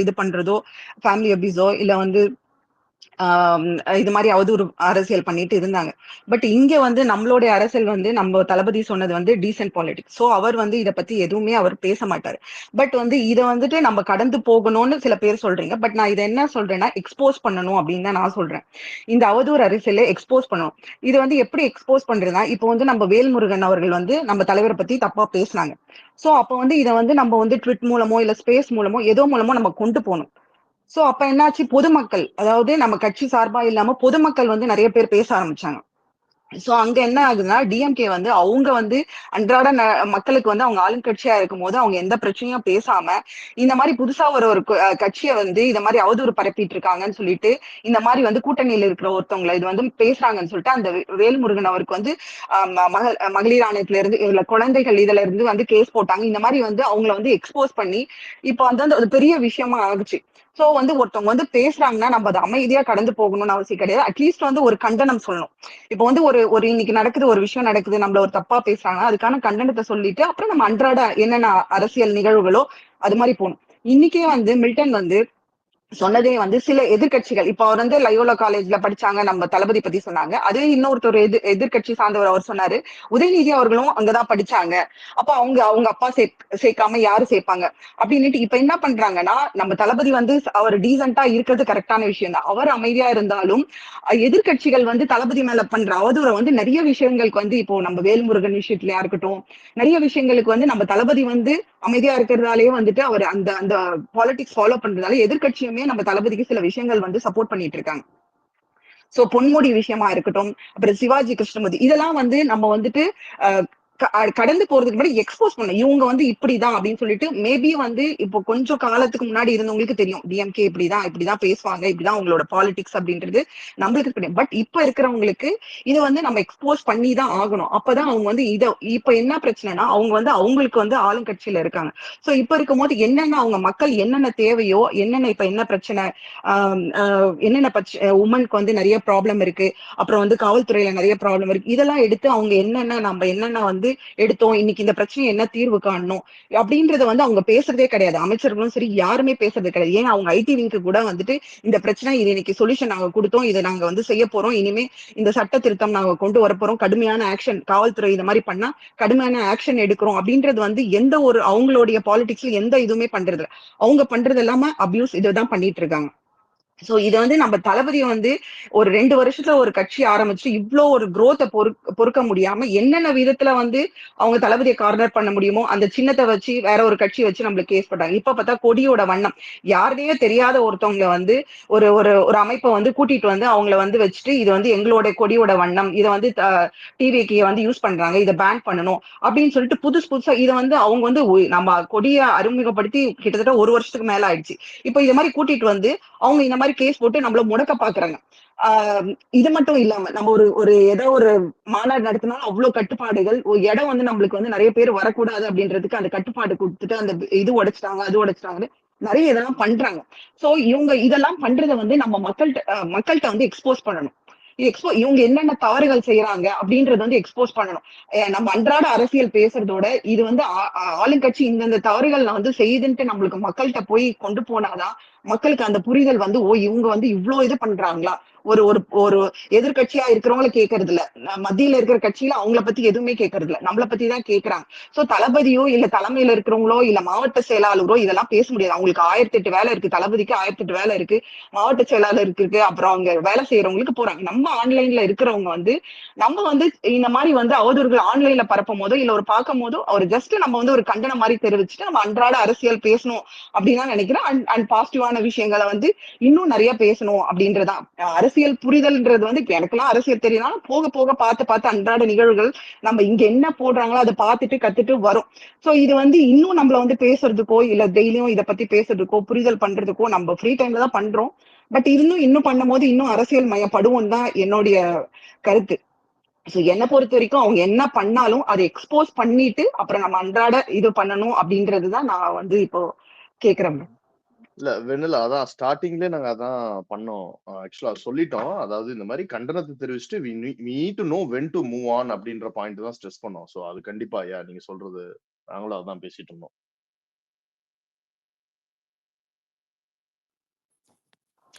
இது பண்றதோ, ஃபேமிலி அபியூஸோ இல்ல வந்து ஆம், இது மாதிரி அவதூறு அரசியல் பண்ணிட்டு இருந்தாங்க. பட் இங்க வந்து நம்மளுடைய அரசியல் வந்து நம்ம தளபதி சொன்னது வந்து டீசென்ட் பாலிடிக்ஸ். சோ அவர் வந்து இத பத்தி எதுவுமே அவர் பேச மாட்டாரு. பட் வந்து இத வந்துட்டு நம்ம கடந்து போகணும்னு சில பேர் சொல்றீங்க. பட் நான் இத என்ன சொல்றேன்னா, எக்ஸ்போஸ் பண்ணணும் அப்படின்னு தான் நான் சொல்றேன். இந்த அவதூறு அரசியலை எக்ஸ்போஸ் பண்ணணும். இது வந்து எப்படி எக்ஸ்போஸ் பண்றதுன்னா, இப்போ வந்து நம்ம வேல்முருகன் அவர்கள் வந்து நம்ம தலைவரை பத்தி தப்பா பேசுனாங்க. சோ அப்ப வந்து இத வந்து நம்ம வந்து ட்விட் மூலமோ இல்ல ஸ்பேஸ் மூலமோ ஏதோ மூலமோ நம்ம கொண்டு போகணும். சோ அப்ப என்னாச்சு, பொதுமக்கள் அதாவது நம்ம கட்சி சார்பா இல்லாம பொதுமக்கள் வந்து நிறைய பேர் பேச ஆரம்பிச்சாங்க. சோ அங்க என்ன ஆகுதுன்னா, டிஎம்கே வந்து அவங்க வந்து அன்றாட மக்களுக்கு வந்து அவங்க ஆளுங்கட்சியா இருக்கும்போது அவங்க எந்த பிரச்சனையும் பேசாம இந்த மாதிரி புதுசா ஒரு கட்சியை வந்து இந்த மாதிரி அவதூறு பரப்பிட்டு இருக்காங்கன்னு சொல்லிட்டு இந்த மாதிரி வந்து கூட்டணியில இருக்கிற ஒருத்தவங்களை இது வந்து பேசுறாங்கன்னு சொல்லிட்டு அந்த வேல்முருகன் அவருக்கு வந்து மகளிர் ஆணையத்துல இருந்து இல்ல குழந்தைகள் இதுல இருந்து வந்து கேஸ் போட்டாங்க. இந்த மாதிரி வந்து அவங்கள வந்து எக்ஸ்போஸ் பண்ணி இப்ப வந்து அது பெரிய விஷயமா ஆகுச்சு. சோ வந்து ஒருத்தவங்க வந்து பேசுறாங்கன்னா நம்ம அதை அமைதியா கடந்து போகணும்னு அவசியம் கிடையாது. அட்லீஸ்ட் வந்து ஒரு கண்டனம் சொல்லணும். இப்போ வந்து ஒரு ஒரு இன்னைக்கு நடக்குது, ஒரு விஷயம் நடக்குது, நம்மள ஒரு தப்பா பேசுறாங்கன்னா அதுக்கான கண்டனத்தை சொல்லிட்டு அப்புறம் நம்ம அன்றாட என்னென்ன அரசியல் நிகழ்வுகளோ அது மாதிரி போகணும். இன்னைக்கே வந்து மில்டன் வந்து சொன்னதே வந்து சில எதிர்கட்சிகள் இப்ப அவர் வந்து லயோலா காலேஜ்ல படிச்சாங்க, நம்ம தளபதி பத்தி சொன்னாங்க. அதே இன்னொருத்தர் எதிர்கட்சி சார்ந்தவர் அவர் சொன்னாரு, உதயநிதி அவர்களும் அங்கதான் படிச்சாங்க. அப்ப அவங்க அவங்க அப்பா சேர்க்காம யாரு சேர்ப்பாங்க அப்படின்னுட்டு இப்ப என்ன பண்றாங்கன்னா, நம்ம தளபதி வந்து அவர் டீசென்டா இருக்கிறது கரெக்டான விஷயம் தான். அவர் அமைதியா இருந்தாலும் எதிர்கட்சிகள் வந்து தளபதி மேல பண்ற அவதூறை வந்து நிறைய விஷயங்களுக்கு வந்து இப்போ நம்ம வேல்முருகன் விஷயத்துலயா இருக்கட்டும், நிறைய விஷயங்களுக்கு வந்து நம்ம தளபதி வந்து அமைதியா இருக்கிறதாலேயே வந்துட்டு அவர் அந்த அந்த பாலிடிக்ஸ் ஃபாலோ பண்றதால எதிர்கட்சியுமே நம்ம தளபதிக்கு சில விஷயங்கள் வந்து சப்போர்ட் பண்ணிட்டு இருக்காங்க. சோ பொன்முடி விஷயமா இருக்கட்டும், அப்புறம் சிவாஜி கிருஷ்ணமூர்த்தி இதெல்லாம் வந்து நம்ம வந்துட்டு அஹ், கடந்து போறதுக்கு முன்னாடி எக்ஸ்போஸ் பண்ணணும். இவங்க வந்து இப்படிதான் அப்படின்னு சொல்லிட்டு மேபி வந்து இப்போ கொஞ்சம் காலத்துக்கு முன்னாடி இருந்தவங்களுக்கு தெரியும் டிஎம்கே இப்படிதான் பேசுவாங்க, இப்படிதான் அவங்களோட பாலிடிக்ஸ் அப்படின்றது நம்மளுக்கு தெரியும். பட் இப்ப இருக்கிறவங்களுக்கு இதை வந்து நம்ம எக்ஸ்போஸ் பண்ணி தான் ஆகணும். அப்பதான் அவங்க வந்து இப்ப என்ன பிரச்சனைனா அவங்க வந்து அவங்களுக்கு வந்து ஆளுங்கட்சியில இருக்காங்க. சோ இப்ப இருக்கும்போது என்னென்ன அவங்க மக்கள் என்னென்ன தேவையோ என்னென்ன இப்ப என்ன பிரச்சனை, என்னென்ன உமனுக்கு வந்து நிறைய ப்ராப்ளம் இருக்கு, அப்புறம் வந்து காவல்துறையில நிறைய ப்ராப்ளம் இருக்கு, இதெல்லாம் எடுத்து அவங்க நம்ம என்னென்ன வந்து எடுத்தோம், இன்னைக்கு இந்த பிரச்சனை என்ன தீர்வு காணணும் அப்படின்றத வந்து அவங்க பேசுறதே கிடையாது. அமைச்சர்களும் சரி யாருமே பேசுறது கிடையாது. ஏன்னா அவங்க ஐடி விங்க்கு கூட வந்துட்டு இந்த பிரச்சனை இது இன்னைக்கு சொல்யூஷன் நாங்க கொடுத்தோம், இதை நாங்க வந்து செய்ய போறோம், இனிமே இந்த சட்ட திருத்தம் நாங்க கொண்டு வர போறோம், கடுமையான ஆக்ஷன் காவல்துறை இந்த மாதிரி பண்ணா கடுமையான ஆக்ஷன் எடுக்கிறோம் அப்படின்றது வந்து எந்த ஒரு அவங்களுடைய பாலிடிக்ஸ்ல எந்த இதுவுமே பண்றது இல்ல. அவங்க பண்றது இல்லாம அபியூஸ் இதுதான் பண்ணிட்டு இருக்காங்க. சோ இத வந்து நம்ம தளபதியை வந்து ஒரு 2 வருஷத்துல ஒரு கட்சி ஆரம்பிச்சு இவ்வளோ ஒரு குரோத்தை பொறுக்க முடியாம என்னென்ன விதத்துல வந்து அவங்க தளபதியை கார்னர் பண்ண முடியுமோ அந்த சின்னத்தை வச்சு வேற ஒரு கட்சி வச்சு நம்மளுக்கு கேஸ் போட்டாங்க. இப்ப பார்த்தா கொடியோட வண்ணம் யாருனே தெரியாத ஒருத்தவங்களை வந்து ஒரு ஒரு ஒரு அமைப்பை வந்து கூட்டிட்டு வந்து அவங்கள வந்து வச்சுட்டு இது வந்து எங்களோட கொடியோட வண்ணம், இதை வந்து டிவிக்கு வந்து யூஸ் பண்றாங்க, இதை பேன் பண்ணணும் அப்படின்னு சொல்லிட்டு புதுசு புதுசா இதை வந்து அவங்க வந்து நம்ம கொடியை அறிமுகப்படுத்தி கிட்டத்தட்ட 1 வருஷத்துக்கு மேல ஆயிடுச்சு. இப்போ இதை மாதிரி கூட்டிட்டு வந்து அவங்க இந்த மாதிரி கேஸ் போட்டு நம்மள முடக்க பாக்குறாங்க. ஆஹ் இது மட்டும் இல்லாம நம்ம ஒரு ஒரு ஏதோ ஒரு மாநாடு நடத்தினாலும் அவ்வளவு கட்டுப்பாடுகள், ஒரு இடம் வந்து நம்மளுக்கு வந்து நிறைய பேர் வரக்கூடாது அப்படின்றதுக்கு அந்த கட்டுப்பாடு கொடுத்துட்டு அந்த இது உடைச்சிட்டாங்க அது உடைச்சிட்டாங்கன்னு நிறைய இதெல்லாம் பண்றாங்க. சோ இவங்க இதெல்லாம் பண்றத வந்து நம்ம மக்கள்கிட்ட வந்து எக்ஸ்போஸ் பண்ணணும். இவங்க என்னென்ன தவறுகள் செய்யறாங்க அப்படின்றத வந்து எக்ஸ்போஸ் பண்ணணும். நம்ம அன்றாட அரசியல் பேசுறதோட இது வந்து ஆளுங்கட்சி இந்தந்த தவறுகள் வந்து செய்யுதுன்ட்டு நம்மளுக்கு மக்கள்கிட்ட போய் கொண்டு போனாதான் மக்களுக்கு அந்த புரிதல் வந்து ஓ இவங்க வந்து இவ்வளவு இது பண்றாங்களா. ஒரு ஒரு ஒரு எதிர்கட்சியா இருக்கிறவங்கள கேட்கறது இல்ல, மத்தியில இருக்கிற கட்சியில அவங்கள பத்தி எதுவுமே கேட்கறது இல்ல, நம்மளை பத்தி தான் கேட்கறாங்க. சோ தளபதியோ இல்ல தலைமையில இருக்கிறவங்களோ இல்ல மாவட்ட செயலாளரோ இதெல்லாம் பேச முடியாது. அவங்களுக்கு 1008 வேலை இருக்கு, தளபதிக்கு 1008 வேலை இருக்கு, மாவட்ட செயலாளருக்கு இருக்கு, அப்புறம் அவங்க வேலை செய்யறவங்களுக்கு போறாங்க. நம்ம ஆன்லைன்ல இருக்கிறவங்க வந்து நம்ம வந்து இந்த மாதிரி வந்து அவதூறுகள் ஆன்லைன்ல பரப்பும் போதோ இல்ல ஒரு பார்க்கும் போதோ ஒரு ஜஸ்ட் நம்ம வந்து ஒரு கண்டனம் மாதிரி தெரிவிச்சுட்டு நம்ம அன்றாட அரசியல் பேசணும் அப்படின்னு தான் நினைக்கிறேன். அண்ட் பாசிட்டிவான விஷயங்களை வந்து இன்னும் நிறைய பேசணும் அப்படின்றதான் அரசியல் புரிதல்ன்றது வந்து இப்ப எனக்கெல்லாம் அரசியல் தெரியும்னாலும் போக போக பார்த்து பார்த்து அன்றாட நிகழ்வுகள் நம்ம இங்க என்ன போடுறாங்களோ அதை பார்த்துட்டு கத்துட்டு வரும். சோ இது வந்து இன்னும் நம்மள வந்து பேசுறதுக்கோ இல்ல டெய்லியும் இதை பத்தி பேசுறதுக்கோ புரிதல் பண்றதுக்கோ நம்ம ஃப்ரீ டைம்ல தான் பண்றோம். பட் இன்னும் பண்ணும் போது இன்னும் அரசியல் மயப்படுவோம் தான் என்னுடைய கருத்து. சோ என்ன பொறுத்த வரைக்கும் அவங்க என்ன பண்ணாலும் அதை எக்ஸ்போஸ் பண்ணிட்டு அப்புறம் நம்ம அன்றாட இது பண்ணணும் அப்படின்றதுதான் நான் வந்து இப்போ கேக்குறேன். இல்ல வெண்ணிலா, அதான் ஸ்டார்டிங்லயே நாங்க அதான் பண்ணோம். ஆக்சுவலா சொல்லிட்டோம். அதாவது இந்த மாதிரி கண்டனத்தை தெரிவிச்சுட்டு we need to know when to move on அப்படின்ற பாயிண்ட் தான் ஸ்ட்ரெஸ் பண்ணோம். சோ அது கண்டிப்பா நீங்க சொல்றது நாங்களும் அதான் பேசிட்டு இருந்தோம்.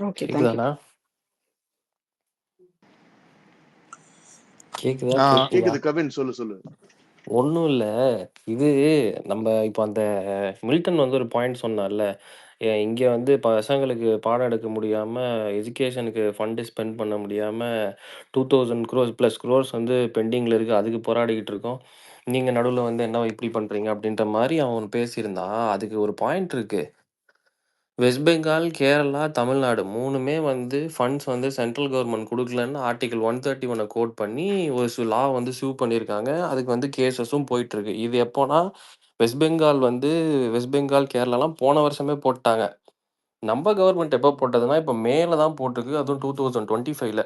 Okay, thank you. கேக்குதாண்ணா? கேக்குதா ஆ கேக்கலையா? கேக்குது கவின், சொல்லு சொல்லு. ஒன்றும் இல்லை. இது நம்ம இப்போ அந்த மில்டன் வந்து ஒரு பாயிண்ட் சொன்னார்ல, இங்கே வந்து பசங்களுக்கு பாடம் எடுக்க முடியாமல் எஜுகேஷனுக்கு ஃபண்டு ஸ்பெண்ட் பண்ண முடியாமல் 2000 crores ப்ளஸ் க்ரோர்ஸ் வந்து பெண்டிங்கில் இருக்குது, அதுக்கு போராடிக்கிட்டு இருக்கோம். நீங்கள் நடுவில் வந்து என்ன இப்படி பண்ணுறீங்க அப்படின்ற மாதிரி அவன் பேசியிருந்தா, அதுக்கு ஒரு பாயிண்ட் இருக்குது. வெஸ்ட் பெங்கால், கேரளா, தமிழ்நாடு 3மே வந்து ஃபண்ட்ஸ் வந்து சென்ட்ரல் கவர்மெண்ட் குடுக்கலன்னு ஆர்டிகிள் 131 கோட் பண்ணி ஒரு லா வந்து சூ பண்ணியிருக்காங்க. அதுக்கு வந்து கேஸஸும் போயிட்டுருக்கு. இது எப்போனா, வெஸ்ட் பெங்கால் வந்து வெஸ்ட் பெங்கால், கேரளாலாம் போன வருஷமே போட்டாங்க. நம்ம கவர்மெண்ட் எப்போ போட்டதுன்னா, இப்போ மேல தான் போட்டிருக்கு. அதுவும் 2025ல.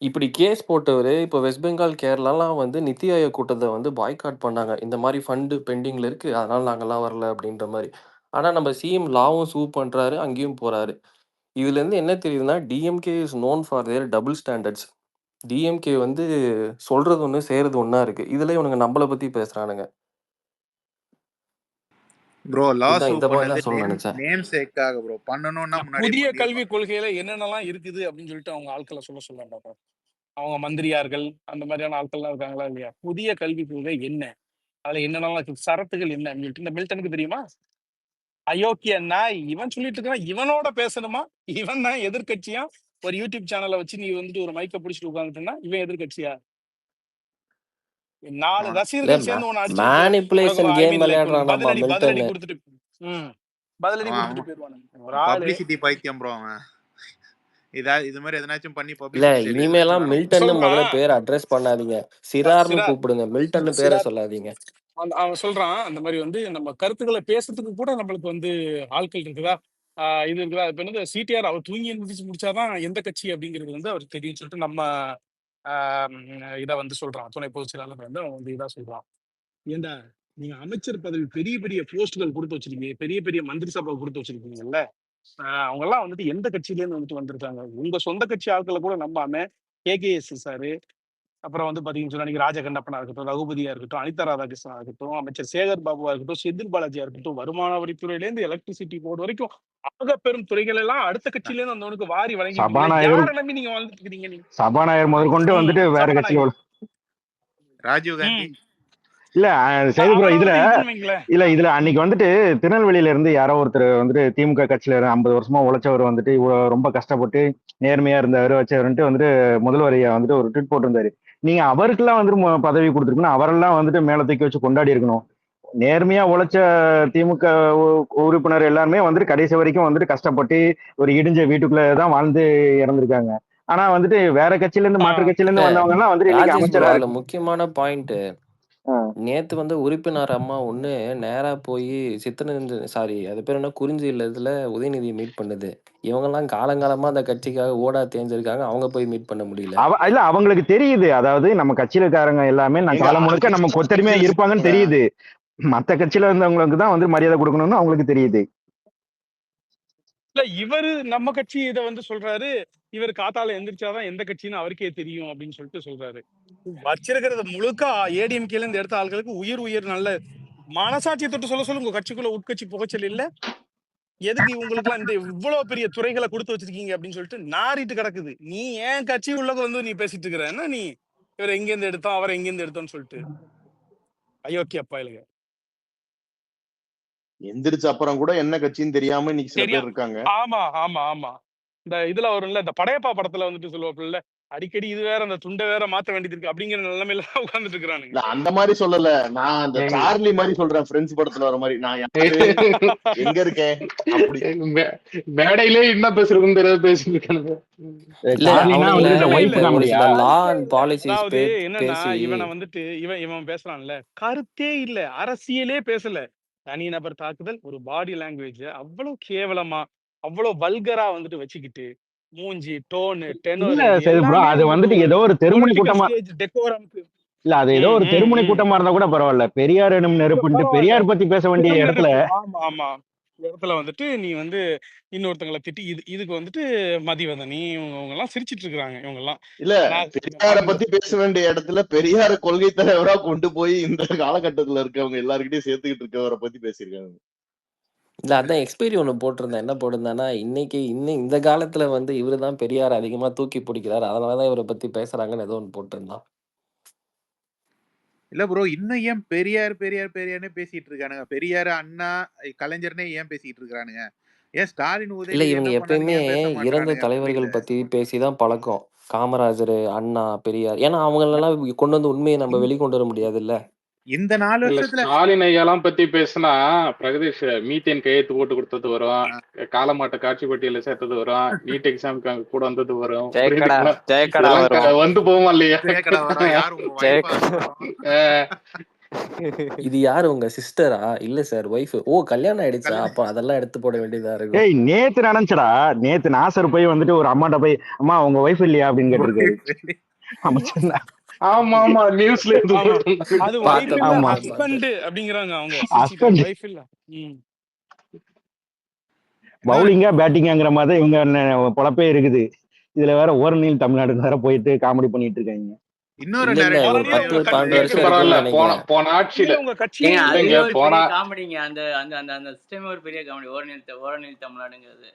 இப்படி கேஸ் போட்டவரு, இப்போ வெஸ்ட் பெங்கால், கேரளாலாம் வந்து நித்தி ஆயோக் கூட்டத்த வந்து பாய்காட் பண்ணாங்க. இந்த மாரி ஃபண்டு பெண்டிங்ல இருக்கு. அதனால நாங்கலாம் வரல அப்படின்ற மாரி. ஆனா நம்ம சிஎம் லாவும் சூ பண்றாரு, அங்கேயும் போறாரு. இதுலேருந்து என்ன தெரியுதுன்னா, DMK is known for their double standards. DMK வந்து சொல்றது ஒண்ணு, செய்றது ஒண்ணா இருக்கு. இதுல இவனுங்க நம்மள பத்தி பேசுறானுங்க. ப்ரோ லா இதுதான் சூ இந்த பாயிண்ட் பண்ணது தான் சொல்ல நினைச்சேன். நேம் சேக்காக ப்ரோ. பண்ணணும்னா முன்னாடியே புதிய கல்விக் பண்ணிருப்பாங்க. கொள்கையில என்னென்னலாம் இருக்குது அப்படின்னு சொல்லிட்டு அவங்க ஆட்களை சொல்ல அவங்க மந்திரியார்கள் அந்த மாதிரியான ஆட்கள்லாம் இருக்காங்களா இல்லையா? புதிய கல்விக் கொள்கை என்ன, அதுல என்னென்னலாம் இருக்கு, சரத்துகள் என்ன அப்படின்னு சொல்லிட்டு இந்த மில்டனுக்கு தெரியுமா? அயோக்கிய நாய் இவன் சொல்லிட்டு இருக்கான், இவனோட பேசணுமா? இவன் தான் எதிர்க்கட்சியா? ஒரு யூடியூப் சேனலை வச்சு நீ வந்துட்டு ஒரு மைக்க பிடிச்சிட்டு உட்காந்துட்டா இவன் எதிர்க்கட்சியா? 4 ஆ, இல்ல ரசிகர்கள் சேர்ந்து உன்னை அடிச்சுக்கிட்டு உனக்கு manipulation I came mean like உனக்கு விளையாடுறானாமா பதிலடி மில்டன். கொடுத்துட்டு ம் பதிலடி கொடுத்துட்டு போயிடுவானுங்க ஒரு ஆளு. பப்ளிசிட்டி பைத்தியம் ப்ரோ அவன். இது மாதிரி எதனாச்சும் பண்ணி இல்ல பப்ளிசிட்டி ஸ்டைல் இனிமேலாம் எதனாச்சும் வேணும். மில்டன்னு முதல்ல சொல்றான் பேர் அட்ரஸ் பண்ணாதீங்க. சிறார்னு சிறார் கூப்பிடுங்க, மில்டன்னு பேரை சிறார் சொல்லாதீங்க. அவன் சொல்றான் அந்த மாதிரி வந்து நம்ம கருத்துக்களை பேசுறதுக்கு கூட நம்மளுக்கு வந்து ஆட்கள் இருக்குதா, இது இருக்குதா. இப்ப என்னது சிடிஆர் அவர் தூங்கி எழுந்திரிச்சு முடிச்சாதான் எந்த கட்சி அப்படிங்கிறது வந்து அவருக்கு தெரியும் சொல்லிட்டு நம்ம இதை வந்து சொல்றான். துணை பொதுச் செயலாளர் வந்து அவன் வந்து இதா சொல்றான். ஏண்டா நீங்க அமைச்சர் பதவி பெரிய பெரிய போஸ்ட்கள் கொடுத்து வச்சிருக்கீங்க, பெரிய பெரிய மந்திரி சபை கொடுத்து வச்சிருக்கீங்கல்ல, அவங்க எல்லாம் வந்துட்டு எந்த கட்சியில இருந்து வந்துட்டு வந்திருக்காங்க? உங்க சொந்த கட்சி ஆட்களை கூட நம்பாம கேகேஎஸ் சாரு, அப்புறம் வந்து பாத்தீங்கன்னு சொன்னா நீங்க ராஜகண்ணப்பனா இருக்கட்டும், ரகுபதியா இருக்கட்டும், அனிதா ராதாகிருஷ்ணனா இருக்கட்டும், அமைச்சர் சேகர் பாபுவா இருக்கட்டும், செந்தில் பாலாஜியா இருக்கட்டும், வருமான வரித்துறையில இருந்து எலக்ட்ரிசிட்டி போர்டு வரைக்கும் ஆக பெரும் துறைகள் எல்லாம் அடுத்த கட்சியில இருந்து வந்தவனுக்கு வாரி வழங்கிட்டு இருக்கீங்க. சபாநாயகர் யாரை நம்பி நீங்க வாழ்ந்துட்டு இருக்கீங்க? நீங்க சபாநாயகர் முதற்கொண்டு வந்துட்டு வேற கட்சியில சபாநாயகர் ராஜீவ் காந்தி இல்ல செய்தி ப்ரோ. அவரை இதுல வந்து இதுன்னு வைங்களேன். இதுல அன்னைக்கு வந்துட்டு திருநெல்வேலியில இருந்து யாரோ ஒருத்தர் வந்துட்டு திமுக கட்சியில 50 வருஷமா உழைச்சவர் வந்துட்டு ரொம்ப கஷ்டப்பட்டு நேர்மையா இருந்தவர் வச்சவருன்ட்டு வந்துட்டு முதல்வர் ஐயா வந்துட்டு ஒரு ட்வீட் போட்டிருந்தாரு. நீங்க அவருக்கெல்லாம் வந்துட்டு பதவி கொடுத்துருக்கணும், அவரெல்லாம் வந்துட்டு மேல தூக்கி வச்சு கொண்டாடி இருக்கணும். நேர்மையா உழைச்ச திமுக உறுப்பினர் எல்லாருமே வந்துட்டு கடைசி வரைக்கும் வந்துட்டு கஷ்டப்பட்டு ஒரு இடிஞ்ச வீட்டுக்குள்ளதான் வாழ்ந்து இறந்திருக்காங்க. ஆனா வந்துட்டு வேற கட்சியில இருந்து மாற்று கட்சியில இல்ல இருந்து வந்தவங்க எல்லாம் வந்துட்டு இன்னைக்கு ராஜேஷ் ப்ரோ, அமைச்சரா அதுல இருக்கு. முக்கியமான பாயிண்ட், நேத்து வந்து உறுப்பினர் அம்மா ஒண்ணு நேரா போய் சாரி அது பேர் என்ன, குறிஞ்சி இல்லத்துல உதயநிதியை மீட் பண்ணுது. இவங்க எல்லாம் காலங்காலமா அந்த கட்சிக்காக ஓடா தேஞ்சிருக்காங்க, அவங்க போய் மீட் பண்ண முடியல. இல்ல அவங்களுக்கு தெரியுது, அதாவது நம்ம கட்சியில இருக்காரங்க எல்லாமே நான் எங்க காலம் ஆறு முழுக்க நம்ம கட்சியில கொத்தடிமையா கட்சியில இருப்பாங்கன்னு சேர்ந்தாங்க. தெரியுது. மத்த கட்சியில இருந்தவங்களுக்கு தான் வந்து மரியாதை கொடுக்கணும்னு அவங்களுக்கு தெரியுது. இல்ல இவரு நம்ம கட்சி இதை வந்து சொல்றாரு, இவர் காத்தால எந்திரிச்சாதான் எந்த கட்சின்னு அவருக்கே தெரியும் அப்படின்னு சொல்லிட்டு சொல்றாரு. வச்சிருக்கிறது முழுக்க ஏடிஎம்கேல இருந்து எடுத்த ஆட்களுக்கு உயிர் நல்ல மனசாட்சியை தொட்டு சொல்ல உங்க கட்சிக்குள்ள உட்கட்சி புகைச்சல் இல்ல, எதுக்கு இவங்களுக்கு எல்லாம் இந்த இவ்வளவு பெரிய துறைகளை கொடுத்து வச்சிருக்கீங்க அப்படின்னு சொல்லிட்டு நாரிட்டு கிடக்குது. நீ ஏன் கட்சி உள்ள வந்து நீ பேசிட்டு இருக்கிற என்ன, நீ இவர் எங்க இருந்து எடுத்தோம் அவர் எங்க இருந்து எடுத்தோம்னு சொல்லிட்டு அயோக்கிய பயலுக. எந்திரிச்ச அப்புறம் கூட என்ன கட்சின்னு தெரியாம இன்னைக்கு சில பேர் இருக்காங்க. ஆமா ஆமா ஆமா இந்த இதுல வரும்ல, இந்த படையப்பா படத்துல வந்துட்டு சொல்லுவாப்புல, அடிக்கடி இது வேற அந்த துண்டை வேற மாத்த வேண்டியது இருக்கு அப்படிங்கிற நிலைமையில உட்கார்ந்துட்டு இருக்கிறானுங்க. இல்ல அந்த மாதிரி சொல்லல, நான் அந்த சார்லி மாதிரி சொல்றேன், ஃப்ரெண்ட்ஸ் படத்துல வர மாதிரி. நான் யாரு எங்க இருக்கேன் அப்படி மேடையிலே என்ன பேசுறதுன்னு தெரியாது பேசிட்டு இருக்கானுங்க. இல்ல சார்லினா அவனுங்கள வந்து இந்த இல்ல ஒய்ஃப் இல்ல ஒரு காமெடியா? சில லா இல்ல அண்ட் இல்ல பாலிசிஸ் அதாவது என்னன்னா பேசி இவனை வந்துட்டு இவன் பேசுறான்ல, கருத்தே இல்ல, அரசியலே பேசல, தனிநபர் தாக்குதல், ஒரு பாடி லாங்குவேஜ் அவ்வளவு கேவலமா அவ்வளவு வல்கரா வந்துட்டு வச்சுக்கிட்டு மூஞ்சி டோனு டெனோர் இல்ல சரி ப்ரோ, எல்லாமே அது வந்துட்டு வந்துட்டு ஒரு ஏதோ ஒரு தெருமுனை பொலிட்டிக்கல் கூட்டமா, ஸ்டேஜ் டெக்கோரம்க்கு. இல்ல அது ஏதோ ஒரு தெருமுனை கூட்டமா இருந்தா கூட பரவாயில்ல. பெரியார் எனும் நெருப்புன்ட்டு பரவாயில்ல, பெரியார் பத்தி பேச வேண்டிய இடத்துல ஆமா ஆமா இடத்துல வந்துட்டு நீ வந்து இன்னொருத்தங்களை திட்டி இதுக்கு வந்துட்டு மதிவதனி இவங்க எல்லாம் சிரிச்சிட்டு இருக்காங்க. இவங்க எல்லாம் இல்ல, பெரியார பத்தி பேச வேண்டிய இடத்துல பெரியார கொள்கை தலைவரா கொண்டு போய் இந்த காலகட்டத்துல இருக்கவங்க எல்லாருக்கிட்டையும் சேர்த்துக்கிட்டு இருக்கவரை பத்தி பேசியிருக்காங்க. இல்ல அதான் எக்ஸ்பைரி ஒண்ணு போட்டிருந்தேன். என்ன போட்டிருந்தேன்னா, இன்னும் இந்த காலத்துல வந்து இவரு தான் பெரியார அதிகமா தூக்கி பிடிக்கிறாரு. அதனால தான் இவர பத்தி பேசுறாங்கன்னு ஏதோ ஒண்ணு போட்டிருந்தான். இல்ல ப்ரோ, இன்னும் ஏன் பெரியார் பெரியார் பெரியார்னே பேசிட்டு இருக்கானுங்க? பெரியார், அண்ணா, கலைஞர்னே ஏன் பேசிட்டு இருக்கானுங்க? ஏன் ஸ்டாலின், இல்ல உதயநிதி இவங்க என்ன பண்ணானுங்க எப்பயுமே ஏன் பேச இறந்த மாட்றானுங்க? தலைவர்கள் புரியல. பத்தி பேசி தான் பழக்கம். காமராஜரு, அண்ணா, பெரியார். ஏன்னா அவங்களெல்லாம் கொண்டு வந்து உண்மைய நம்ம இந்த வெளிக்கொண்டு வர முடியாதுல்ல. இந்த 4 இல்ல வருஷத்துல ஸ்டாலின் ஐயாலாம் பத்தி பேசுனா பிரகதீஷ் மீத்தேன் கையெழுத்து போட்டு கொடுத்தது வரும், ஆ, காலமாட்ட காட்சி பட்டியல சேர்த்தது வரும், நீட் எக்ஸாமுக்கு அங்க கூட வந்தது வரும். ஜெயக்கடா புரியுதுங்களா? ஜெயக்கடா இதெல்லாம் வரும். வந்து போவோமா இல்லையா? ஜெயக்கடா வரும். யார் உங்க வைஃபா ஜெயக்கடா வரும்? அஹ் இது யாரு உங்க சிஸ்டரா? இல்ல சார் ஒய்ஃப். ஓ கல்யாணம் ஆயிடுச்சா? கல்யாணம் அப்ப அதெல்லாம் எடுத்து போட வேண்டியதா இருக்கும். ஏய் நேத்து நடந்துச்சுடா. நேத்து நாசர் போய் வந்துட்டு ஒரு அம்மாட்ட போய் அம்மா உங்க ஒய்ஃப் இல்லையா அப்படின்னு கேட்டிருக்காரு. அமைச்சர் ஆமா ஆமா நியூஸ்ல இருந்து ஆமா சொன்னாங்க. அது ஒய்ஃப் பார்த்தேன் இல்ல ஆமா பார்த்தேன் பார்த்தேன். ஹஸ்பண்ட் அப்படிங்கிறாங்க அவங்க சிரிச்சிட்டு. ஹஸ்பண்ட் ஒய்ஃப் இல்ல. ம். இன்னொரு பவுலிங்கா பேட்டிங்காங்கிற மாதிரி தான் இவங்க பொழப்பே இருக்குது. இதுல வேற ஓரணியில் தமிழ்நாடு வேற போயிட்டு காமெடி பண்ணிட்டு இருக்காங்க. இன்னொரு இல்ல இல்ல நரேட்டிவ் ஒரு ஆல்ரெடி ப்ரோ. உங்க 10 12 நேத்து வருஷம் பரவாயில்ல, இருக்கும்னு போன நினைக்கிறேன். போன ஆட்சியில இல்ல உங்க கட்சியே ஏங்க அதுவே இல்லைங்க ஒரு போன பெரிய காமெடிங்க. அந்த அந்த அந்த அந்த சிஸ்டமே ஒரு பெரிய காமெடி. ஓரணியில் தமிழ்நாடுங்கிறது.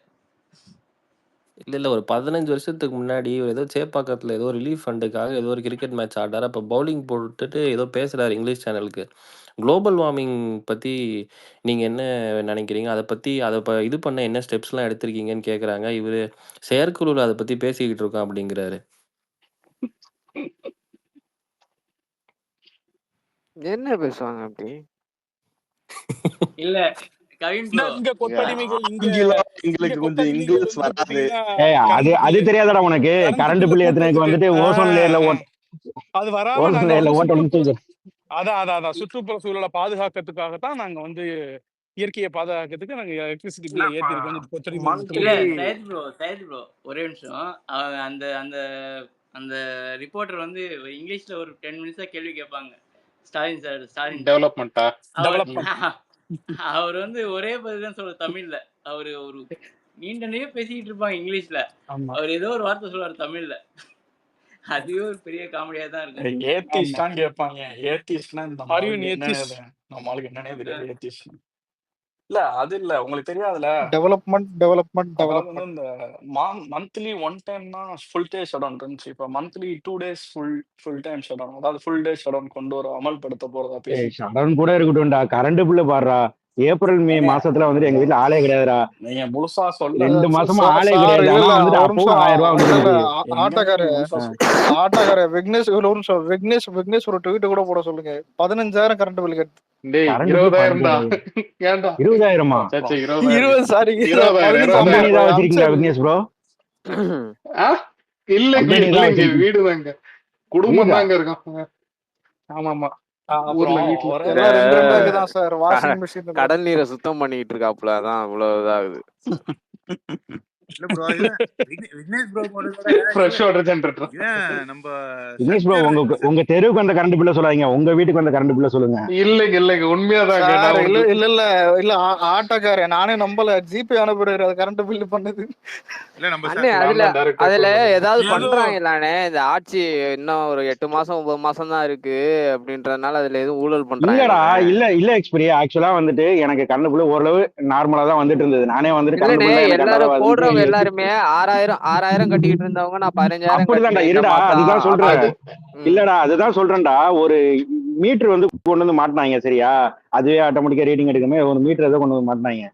இல்ல இல்ல ஒரு 15 வருஷத்துக்கு முன்னாடி ஏதோ சேப்பாக்கத்துல ஏதோ ரிலீஃப் ஃபண்டுக்காக ஏதோ ஒரு கிரிக்கெட் மேட்ச் ஆடுறாரு. அப்ப பவுலிங் போட்டுட்டு ஏதோ பேசுறாரு இங்கிலீஷ் சேனலுக்கு. குளோபல் வார்மிங் பத்தி நீங்க என்ன நினைக்கிறீங்க? அத பத்தி இது பண்ண என்ன ஸ்டெப்ஸ்லாம் எடுத்திருக்கீங்கன்னு கேட்கறாங்க. இவரு செயற்குழுல அத பத்தி பேசிக்கிட்டு இருக்கோம் அப்படிங்கிறாரு. என்ன பேசுவாங்க அப்படி? இல்ல கவின் ப்ரோ, இங்க கொத்தடிமைகள் இங்க எங்களுக்கு கொஞ்சம் கொத்தடிமைகள் இங்கிலீஷ் வந்து வராது. பாத்தீங்கன்னா ஏய் அது கரண்ட் அது பில்லு தெரியாதடா உனக்கு. கரண்ட் கரண்ட் பில் பில்ல ஏத்துனதுக்கு கூட்டுறதுக்கு வந்துட்டு ஓசோன் லேயர்ல அது வராம ஓசோன் நாங்க லேயர்ல வந்து ஓட்ட சுற்றுப்புற வந்து அதான் சுற்றுப்புற சூழலை பாதுகாக்கிறதுக்காகத்தான் நாங்க வந்து இயற்கையை பாதுகாக்கிறதுக்கு நாங்க எலக்ட்ரிசிட்டி பில்லை ஏத்தி கொஞ்சம் கொத்தடிமை மட்டும் இல்ல மந்த்லி கொடுத்துருக்கோம். சையத் ப்ரோ ஒரே நிமிஷம். அந்த அந்த அந்த ரிப்போர்ட்டர் வந்து இங்கிலீஷ்ல ஒரு 10 மினிட்ஸா கேள்வி கேட்பாங்க ஸ்டாலின் சார். டெவலப்மெண்ட்டா அவர் டெவலப்மெண்ட் அவர் வந்து ஒரே பதில் தான் சொல்ற தமிழ்ல. அவரு ஒரு நீண்ட நேரம் பேசிக்கிட்டு இருப்பாங்க இங்கிலீஷ்ல. ஆமா அவர் ஏதோ ஒரு வார்த்தை சொல்லுவார் தமிழ்ல. அதுவே ஒரு பெரிய காமெடியா தான் இருக்கும். ஆமா ஏத்திஸ்டான்னு கேட்பாங்க. ஏத்திஸ்ட்னா இந்த ஆர் யூ நம்மளுக்கு என்னன்னே ஏத்திஸ்ட்? நம்மளுக்கு என்னன்னே தெரியாது ஏத்திஸ்ட். இல்ல அது இல்ல உங்களுக்கு தெரியாதுல. அதாவது அதாவது வந்து இந்த மந்த்லி ஒன் டைம்னா ஃபுல் டே ஷட் டவுன் இருந்துச்சு. இப்ப monthly 2 days full time shut down, அதாவது ஃபுல் டே ஷட் டவுன் கொண்டு வர அமல்படுத்த போறதா பேசிட்டு ஷடன் கூட இருக்கட்டும்டா. கரண்ட் பில்லு பாடுறா. ஏப்ரல் மே ஏங்க மாசத்துல வந்துட்டு எங்க நீங்க வீட்டுல ஆளே கிடையாதுடா. நீங்க முழுசா சொல்ல 2 மாசமா சார் ஆளே சார் கிடையாது. இல்ல ஆனா இல்ல வந்துட்டு ஒரு அப்பவும் நிமிஷம் 1000 ரூபாய் இல்ல இல்ல வந்துருக்கு. என்னங்க ஆட்டோக்காரு நீங்க முழுசா ஆட்டோக்காரு விக்னேஷ் ஒரு நிமிஷம் விக்னேஷ் ஒரு ட்வீட் கூட போட சொல்லுங்க. 15,000 கரண்ட் பில் கட்டு. டேய் கரண்ட் பில் 20,000 தான். 15,000 ஏன்டா 20,000மா? சச்சா 20,000 20 சாரி 20,000 கம்பெனி 20,000 தான் வச்சிருக்கீங்களா அமிச்சர் விக்னேஷ் ப்ரோ? இல்லைங்க கம்பெனி தான் இல்லைங்க வச்சிருக்கீங்க. வீடு தாங்க, குடும்பம் வீடா? தாங்க இருக்கும். ஆமா ஆமா ஊர்ல அப்புறம் வீட்டுல ஒரே எல்லாம் ரெண்டு ரெண்டாக்கு இந்த தான் சார். வாஷிங் மிஷின் கடல் நீரை சுத்தம் பண்ணிட்டு இருக்காப்புல, அதான் இவ்வளவு இதாகுது. இல்ல ப்ரோ, இவன் விக்னேஷ் ப்ரோ கூட ஃப்ரெஷ் வாட்டர் ஜெனரேட்டர். இவன் நம்ம விக்னேஷ் ப்ரோ சங்கர் உங்க தெருவுக்கு வந்த கரண்ட் பில்ல சொல்லாதீங்க. உங்க வீட்டுக்கு வந்த கரண்ட் பில்ல சொல்லுங்க. இல்லைங்க உண்மையாதாங்க. சார். நான் இல்ல உங்களுக்கு இல்ல இல்ல இல்ல ஆட்டோக்காரு நானே நம்பல. ஜிபே அனுப்புறாரு அது கரண்ட் பில் பண்ணது. இல்ல நம்ம அண்ணே நான் அதுல தான் டைரக்டா அதுல சொல்றேன். ஏதாவது ஏதோ பண்றாங்களானே? இந்த ஆட்சி இன்னும் ஒரு 8 மாசம் 9 மாசம் தான் இருக்கு அப்படின்றதுனால அதுல எதுவும் ஊழல் இல்லடா பண்றாங்களானே? இல்ல எக்ஸ்பிரி ஆக்சுவலா வந்துட்டு எனக்கு கரண்ட் பில் ஓரளவு நார்மலா தான் வந்துட்டு இருந்தது. நானே வந்துட்டு கரண்ட் இல்லனே, பில்ல எனக்கு எல்லாரும் கண்டதா போடுறவங்க வந்துட்டு எல்லாருமே 6000 கட்டிக்கிட்டு இருந்தவங்க நான் 15,000 அப்படிதான்டா. கட்டினேன் இந்த இருடா மாசம் அதுதான் சொல்றேன். அது இல்லடா அதுதான் சொல்றேன்டா. ஒரு மீட்டர் வந்து கொண்டு வந்து மாட்டினாங்க சரியா? அதுவே ஆட்டோமேட்டிக்கா ரீடிங் எடுக்குமே ஒரு மீட்டர் ஏதோ கொண்டு வந்து மாட்டினாங்க.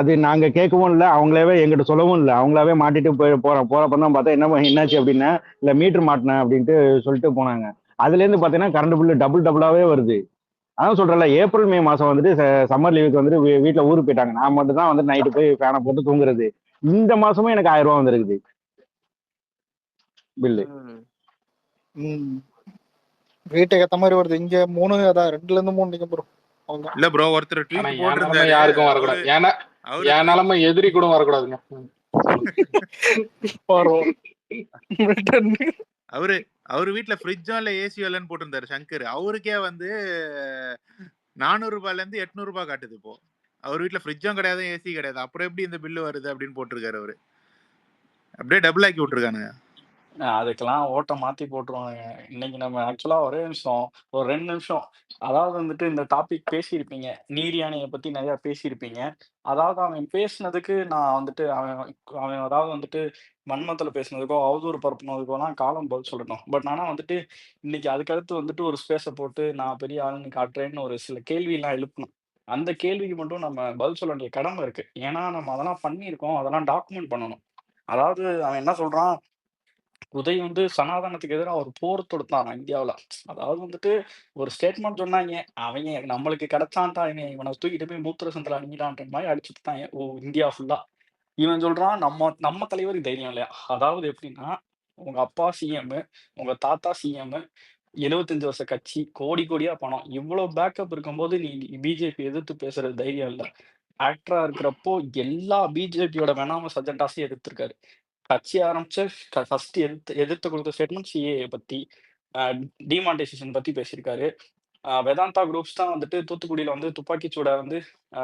அது நாங்க கேட்கவும் இல்லை, அவங்களாவே எங்கிட்ட சொல்லவும் இல்லை. அவங்களாவே மாட்டிட்டு போறப்ப தான் பார்த்தா என்னாச்சு அப்படின்னா இல்ல மீட்டர் மாட்டினேன் அப்படின்ட்டு சொல்லிட்டு போனாங்க. அதுல இருந்து பாத்தீங்கன்னா கரண்ட் பில்லு டபுளாவே வருது. அதான் சொல்றேன்ல, ஏப்ரல் மே மாசம் வந்துட்டு சம்மர் லீவுக்கு வந்துட்டு வீட்டுல ஊருக்கு போயிட்டாங்க. நான் மட்டும் தான் வந்து நைட்டு போய் ஃபேனை போட்டு தூங்குறது. இந்த மாசமும் எனக்கு 1000 ரூபாய் வந்துருக்குது பில்லு. வீட்டுக்கு ஏத்த மாதிரி வருது. இங்க 3 அதான் 2ல இருந்து 3 நிக்கும் ப்ரோ. அவ்வளவுதான். இல்ல ப்ரோ, ஒருத்தர் ஆனா ட்வீட் என் நிலைமை போட்டிருந்தாரு. யாருக்கும் வரக்கூடாது. ஏன்னா அவரு என் நிலைமை எதிரி கூட வரக்கூடாதுங்க. வரும். அவரு வீட்டுல ஃப்ரிட்ஜும் இல்ல ஏசியும் இல்லைன்னு போட்டிருந்தாரு சங்கர். அவருக்கே வந்து 400 ரூபாய்ல இருந்து 800 ரூபாய் காட்டுது இப்போ. அவர் வீட்டுல ஃப்ரிட்ஜும் கிடையாது, ஏசி கிடையாது. அப்புறம் எப்படி இந்த பில்லு வருது அப்படின்னு போட்டிருக்காரு அவரு. அப்படியே டபுள் ஆக்கி விட்டுருக்கானுங்க. அதுக்கெல்லாம் ஓட்ட மாத்தி போட்டுருவானுங்க. இன்னைக்கு நம்ம ஆக்சுவலா ஒரே நிமிஷம், ஒரு 2 நிமிஷம். அதாவது வந்துட்டு இந்த டாபிக் பேசியிருப்பீங்க. நீர் யானைய பத்தி நெறையா பேசியிருப்பீங்க. அதாவது அவன் பேசினதுக்கு நான் வந்துட்டு அவன் அவன் அதாவது வந்துட்டு வன்மத்துல பேசினதுக்கோ, அவதூறு பரப்புனதுக்கோலாம் காலம் பதில் சொல்லட்டும். பட் ஆனா வந்துட்டு இன்னைக்கு அதுக்கடுத்து வந்துட்டு ஒரு ஸ்பேஸ போட்டு நான் பெரிய ஆளுன்னு காட்டுறேன்னு ஒரு சில கேள்விலாம் எழுப்பணும். அந்த கேள்விக்கு மட்டும் நம்ம பதில் சொல்ல வேண்டிய கடமை இருக்கு. ஏன்னா நம்ம அதெல்லாம் பண்ணியிருக்கோம். அதெல்லாம் டாக்குமெண்ட் பண்ணணும். அதாவது அவன் என்ன சொல்றான், உதய் வந்து சனாதனத்துக்கு எதிரா ஒரு போர் தொடுத்தாராம் இந்தியாவுல. அதாவது வந்துட்டு ஒரு ஸ்டேட்மெண்ட் சொன்னாய்ங்க. அவைங்க நம்மளுக்கு கிடைச்சான்டா இவன தூக்கிட்டு போய் மூத்திர சந்தில அடிங்கடான்ற மாரி அடிச்சு விட்டாய்ங்க. இந்தியா ஃபுல்லா. இவன் சொல்றான் நம்ம நம்ம தலைவருக்கு தைரியம் இல்லையா? அதாவது எப்படின்னா, உங்க அப்பா சிஎம், உங்க தாத்தா சிஎம், 75 வருஷ கட்சி, கோடி கோடியா பணம். இவ்ளோ பேக்கப் இருக்கும்போது நீ பிஜேபி எதிர்த்து பேசுறது தைரியம் இல்ல. ஆக்டரா இருக்கிறப்போ எல்லா பிஜேபியோட வெனாமஸ் அஜெண்டாஸையும் எதிர்த்திருக்காரு. கட்சி ஆரம்பிச்சு ஃபர்ஸ்ட் எதிர்த்து கொடுத்த ஸ்டேட்மெண்ட் சிஏஏ பத்தி, டிமானிட்டைசேஷன் பத்தி பேசியிருக்காரு. வேதாந்தா குரூப்ஸ் தான் வந்துட்டு தூத்துக்குடியில வந்து துப்பாக்கிச் சூட வந்து அ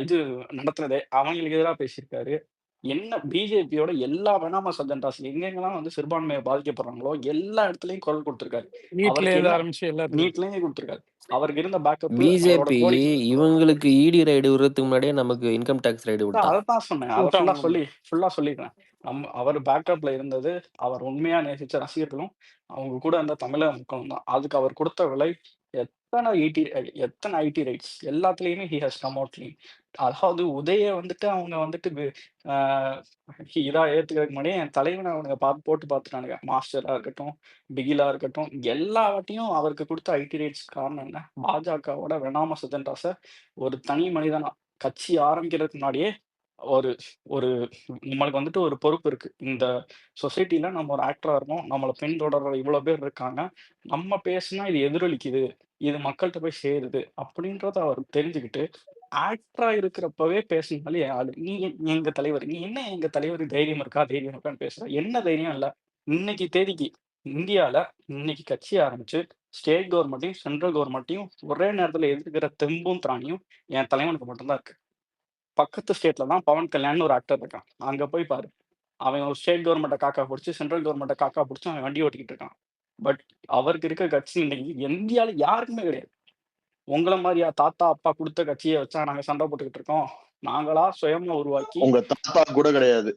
இது நடத்துனதே. அவங்களுக்கு எதிரா பேசியிருக்காரு. என்ன பிஜேபியோட எல்லா வெனாமஸ் அஜெண்டாஸ் எங்கெங்கலாம் வந்து சிறுபான்மையை பாதிக்கப்படுறாங்களோ, எல்லா இடத்துலயும் குரல் குடுத்திருக்காரு. நீட்ல அவருக்கு இருந்து என்ன ஆரம்பிச்சு எல்லாத்துலயும். நீட்லயும் குடுத்திருக்காரு. அவருக்கு இருந்த பேக்கப் அவரோட பிஜேபி கோடி இவங்களுக்கு இடி ரைடு விடுறதுக்கு முன்னாடியே நமக்கு இன்கம் டேக்ஸ் ரைடு விட்டான். அதத்தான் சொன்னேன். அத ஃபுல்லா சொல்லிடுறேன். அவர் பேக்கப்ல இருந்தது, அவர் உண்மையா நேசிச்ச ரசிகர்களும், அவங்க கூட இருந்த தமிழக மக்களும் தான். அதுக்கு அவர் கொடுத்த விலை எத்தன ஐடி ரைட்ஸ் எல்லாத்துலயுமே he has come out clean. அதாவது உதய வந்துட்டு அவங்க வந்துட்டு ஆ இதா ஏத்துக்கிறதுக்கு முன்னாடியே என் தலைவன அவனுங்க போட்டு பார்த்துட்டானுங்க. மாஸ்டரா இருக்கட்டும், பிகிலா இருக்கட்டும், எல்லாவற்றையும் அவருக்கு கொடுத்த ஐடி ரைட்ஸ் காரணம் என்ன? பாஜகவோட வெனாமஸ் அஜெண்டாஸ ஒரு தனி மனிதனா கட்சி ஆரம்பிக்கிறதுக்கு முன்னாடியே ஒரு ஒரு நம்மளுக்கு வந்துட்டு ஒரு பொறுப்பு இருக்கு. இந்த சொசைட்டில நம்ம ஒரு ஆக்டரா இருக்கோம். நம்மள பின்தொடர்ற இவ்வளோ பேர் இருக்காங்க. நம்ம பேசுனா இது எதிரொலிக்குது. இது மக்கள்ட்ட போய் சேருது. அப்படின்றத அவர் தெரிஞ்சுக்கிட்டு, ஆக்டரா இருக்கிறப்பவே பேசினாலே ஆளு. நீ எங்க தலைவர். நீ என்ன எங்க தலைவருக்கு தைரியம் இருக்கா, தைரியம் இருக்கான்னு பேசுற? என்ன தைரியம் இல்ல. இன்னைக்கு தேதிக்கு இந்தியால இன்னைக்கு கட்சி ஆரம்பிச்சு, ஸ்டேட் கவர்மெண்ட்டையும், சென்ட்ரல் கவர்மெண்ட்டையும் ஒரே நேரத்துல எதிர்க்கிற தெம்பும், திராணியும் என் தலைவனுக்கு மட்டும் தான் இருக்கு. பக்கத்து ஸ்டேட்ல தான் பவன் கல்யாண்னு ஒரு ஆக்டர் இருக்கான். அங்க போய் பாரு. அவன் ஒரு ஸ்டேட் கவர்மெண்ட்ட காக்கா புடிச்சு, சென்ட்ரல் கவர்மெண்ட்ட காக்கா புடிச்சு அவன் வண்டி ஓட்டிக்கிட்டு இருக்கான். பட் அவருக்கு இருக்க கட்சி இன்னைக்கு இந்தியால யாருக்குமே கிடையாது. உங்கள மாரியா தாத்தா, அப்பா குடுத்த கட்சிய வச்சா நாங்க சண்டை போட்டுக்கிட்டு இருக்கோம். நாங்களா சுயமா உருவாக்கி உங்க தாத்தா கூட கிடையாது.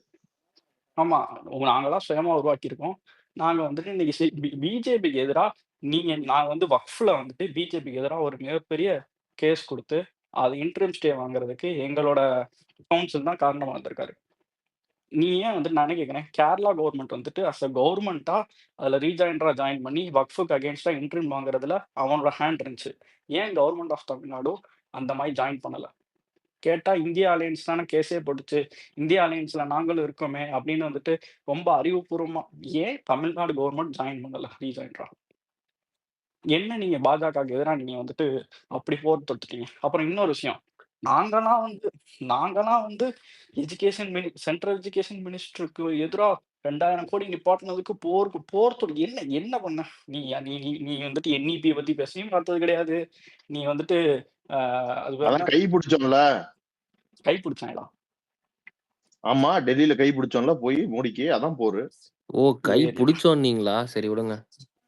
ஆமா. நாங்களா சுயமா உருவாக்கியிருக்கோம். நாங்க வந்துட்டு இன்னைக்கு பிஜேபிக்கு எதிரா நான் வந்து வக்ஃப்ல வந்துட்டு பிஜேபிக்கு எதிரா ஒரு மிகப்பெரிய கேஸ் குடுத்து, அது இன்டரிம் ஸ்டே வாங்குறதுக்கு எங்களோட கவுன்சில் தான் காரணமா இருந்திருக்காரு. நீ ஏன் வந்துட்டு நான் என்ன கேட்கிறேன், கேரளா கவர்மெண்ட் வந்துட்டு அஸ் அ கவர்மெண்ட்டா அதுல ரீஜாயின்டரா ஜாயின் பண்ணி வக்ஃபுக்கு அகைன்ஸ்டா இன்டரிம் வாங்குறதுல அவனோட ஹேண்ட் இருந்துச்சு. ஏன் கவர்மெண்ட் ஆஃப் தமிழ்நாடு அந்த மாரி ஜாயின் பண்ணல? கேட்டா இந்தியா அலையன்ஸ் தானே கேஸே போட்டுச்சு. இந்தியா அலையன்ஸ்ல நாங்களும் இருக்கோமே அப்படின்னு வந்துட்டு ரொம்ப அறிவுபூர்வமா ஏன் தமிழ்நாடு கவர்மெண்ட் ஜாயின் பண்ணல ரீஜாயின்டரா? என்ன நீங்க பாஜகவுக்கு எதிரா நீங்க வந்துட்டு அப்படி போர் தொடுத்துட்டீங்க. அப்புறம் இன்னொரு விஷயம். நாங்கலாம் வந்து சென்ட்ரல் எஜுகேஷன் மினிஸ்டருக்கு எதிரா 2000 கோடி நிப்பாட்டுனதுக்கு போர் என்ன என்ன பண்ண? நீ நீ நீ நீ வந்துட்டு என்இபி பத்தி பேசியும் பார்த்தது கிடையாது. நீ வந்துட்டு அது பேர் அதான் என்ன? கை பிடிச்சோம்ல. கை பிடிச்சாங்களா? ஆமா, டெல்லியில கை பிடிச்சோம்ல போய் மோடிக்கு. அதான் போரு. ஓ! கை புடிச்சோன்னீங்களா? சரி விடுங்க.